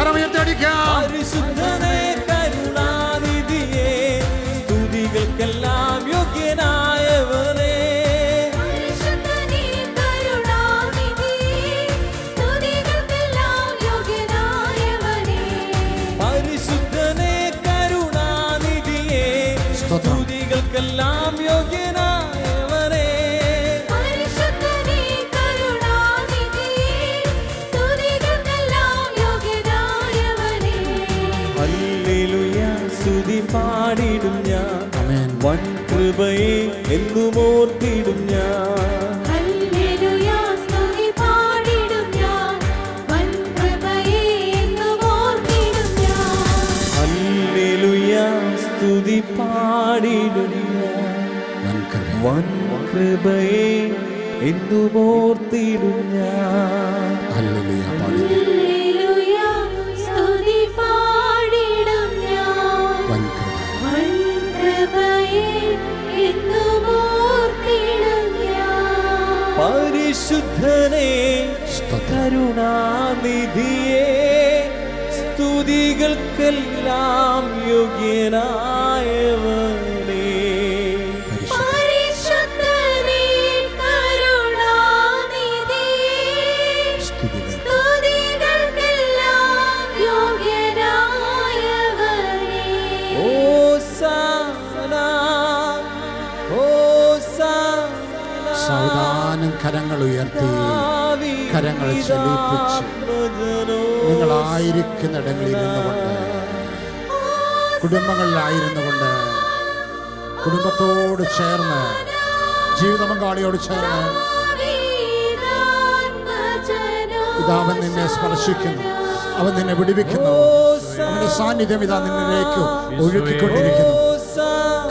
ഹല്ലേലൂയ സ്തുതി പാടിടും ഞാൻ ആമേൻ. വൻ കൃപയെ എന്നും ഓർത്തിടും ഞാൻ ഹല്ലേലൂയ സ്തുതി പാടിടും ഞാൻ വൻ കൃപയെ എന്നും ഓർത്തിടും ഞാൻ ഹല്ലേലൂയ സ്തുതി പാടിടും ഞാൻ വൻകൃപ. വൻ കൃപയെ എന്നും ഓർത്തിടും ഞാൻ ഹല്ലേലൂയ പാടി. ഹല്ലേലൂയ സ്തുതി പാടിടും ഞാൻ വൻകൃപ. വൻ കൃപയെ എന്നും ഓർത്തിടും ഞാൻ പരിശുദ്ധനെ സ്തോത്രം. കരുണാനിധിയെ സ്തുതികൾക്കെല്ലാം യോഗ്യനായവനേ പരിശുദ്ധ. പരിശുദ്ധനേ കരുണാനിധിയേ സ്തുതികൾ. സ്തുതികൾക്കെല്ലാം യോഗ്യനായവനേ ഹോസാന ഹോസാന സാവധാനം കരങ്ങൾ ഉയർത്തി കരങ്ങൾ ചലിപ്പിച്ച് നിങ്ങളായിരിക്കുന്നിടങ്ങളിൽ ഇരുന്നുകൊണ്ട് കുടുംബങ്ങളിലായിരുന്നു കൊണ്ട് കുടുംബത്തോട് ചേർന്ന് ജീവിത പങ്കാളിയോട് ചേർന്ന് ഇതാ അവൻ നിന്നെ സ്പർശിക്കുന്നു, അവൻ നിന്നെ വിടുവിക്കുന്നു, അവന്റെ സാന്നിധ്യം ഇതാ നിന്നിലേക്ക് ഒഴുകിക്കൊണ്ടിരിക്കുന്നു.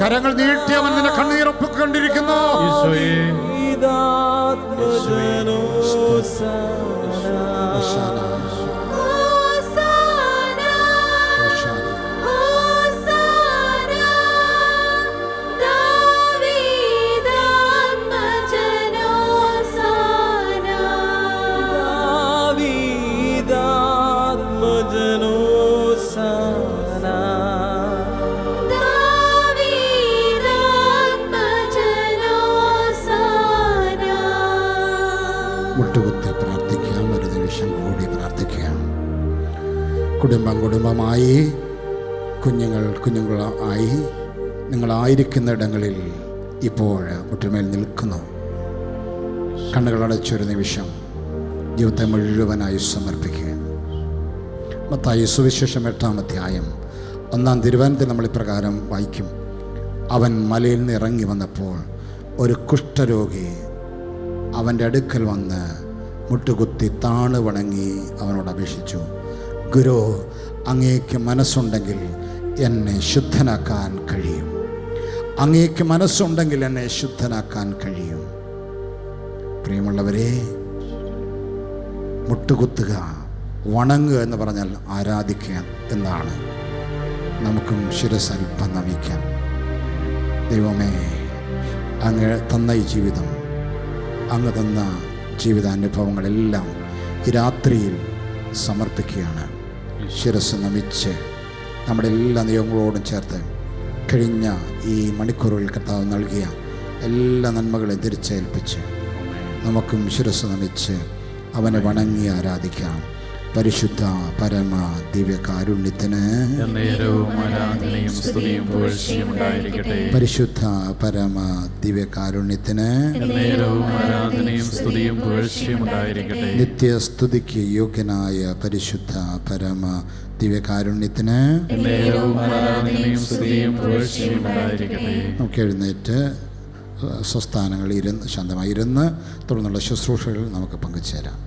കരങ്ങൾ നീട്ടി അവൻ നിന്നെ കണ്ണീരൊപ്പിക്കൊണ്ടിരിക്കുന്നു. ഈശോയെ ഹോശാന, ഹോശാന. മുട്ടുകുത്തി പ്രാർത്ഥിക്കാം. ഒരു നിമിഷം കൂടി പ്രാർത്ഥിക്കാം. കുടുംബമായി കുഞ്ഞുങ്ങളായി നിങ്ങളായിരിക്കുന്ന ഇടങ്ങളിൽ ഇപ്പോൾ മുട്ടുമേൽ നിൽക്കുന്നു. കണ്ണുകളടച്ചൊരു നിമിഷം ജീവിതത്തെ മുഴുവനായി സമർപ്പിക്കുക. മത്തായി സുവിശേഷം 8-ാം അധ്യായം 1-ാം തിരുവചനത്തിൽ നമ്മൾ ഇപ്രകാരം വായിക്കും. അവൻ മലയിൽ നിന്ന് ഇറങ്ങി വന്നപ്പോൾ ഒരു കുഷ്ഠരോഗി അവൻ്റെ അടുക്കൽ വന്ന് മുട്ടുകുത്തി താണു വണങ്ങി അവനോട് അപേക്ഷിച്ചു, ഗുരു, അങ്ങേക്ക് മനസ്സുണ്ടെങ്കിൽ എന്നെ ശുദ്ധനാക്കാൻ കഴിയും. അങ്ങേക്ക് മനസ്സുണ്ടെങ്കിൽ എന്നെ ശുദ്ധനാക്കാൻ കഴിയും. പ്രിയമുള്ളവരെ, മുട്ടുകുത്തുക, വണങ്ങുക എന്ന് പറഞ്ഞാൽ ആരാധിക്കുക എന്നാണ്. നമുക്കും ശിരസൽപ്പം നമിക്കാം. ദൈവമേ, അങ്ങ് തന്ന ഈ ജീവിതം, അങ്ങ് തന്ന ജീവിതാനുഭവങ്ങളെല്ലാം ഈ രാത്രിയിൽ സമർപ്പിക്കുകയാണ്. ശിരസ് നമിച്ച് നമ്മുടെ എല്ലാ നിയമങ്ങളോടും ചേർത്ത് കഴിഞ്ഞ ഈ മണിക്കൂറുകളിൽ കർത്താവ് നൽകിയ എല്ലാ നന്മകളെ തിരിച്ചേൽപ്പിച്ച് നമുക്കും ശിരസ് നമിച്ച് അവനെ വണങ്ങി ആരാധിക്കാം. പരിശുദ്ധ പരമ ദിവ്യകാരുണ്യത്തിന് പരിശുദ്ധ പരമ ദിവ്യകാരുണ്യത്തിന് നിത്യസ്തുതിക്ക് യോഗ്യനായ പരിശുദ്ധ പരമ ദിവ്യകാരുണ്യത്തിന് നമുക്ക് എഴുന്നേറ്റ് സ്വസ്ഥാനങ്ങളിൽ ഇരുന്ന് ശാന്തമായി ഇരുന്ന് തുടർന്നുള്ള ശുശ്രൂഷകൾ നമുക്ക് പങ്കുചേരാം.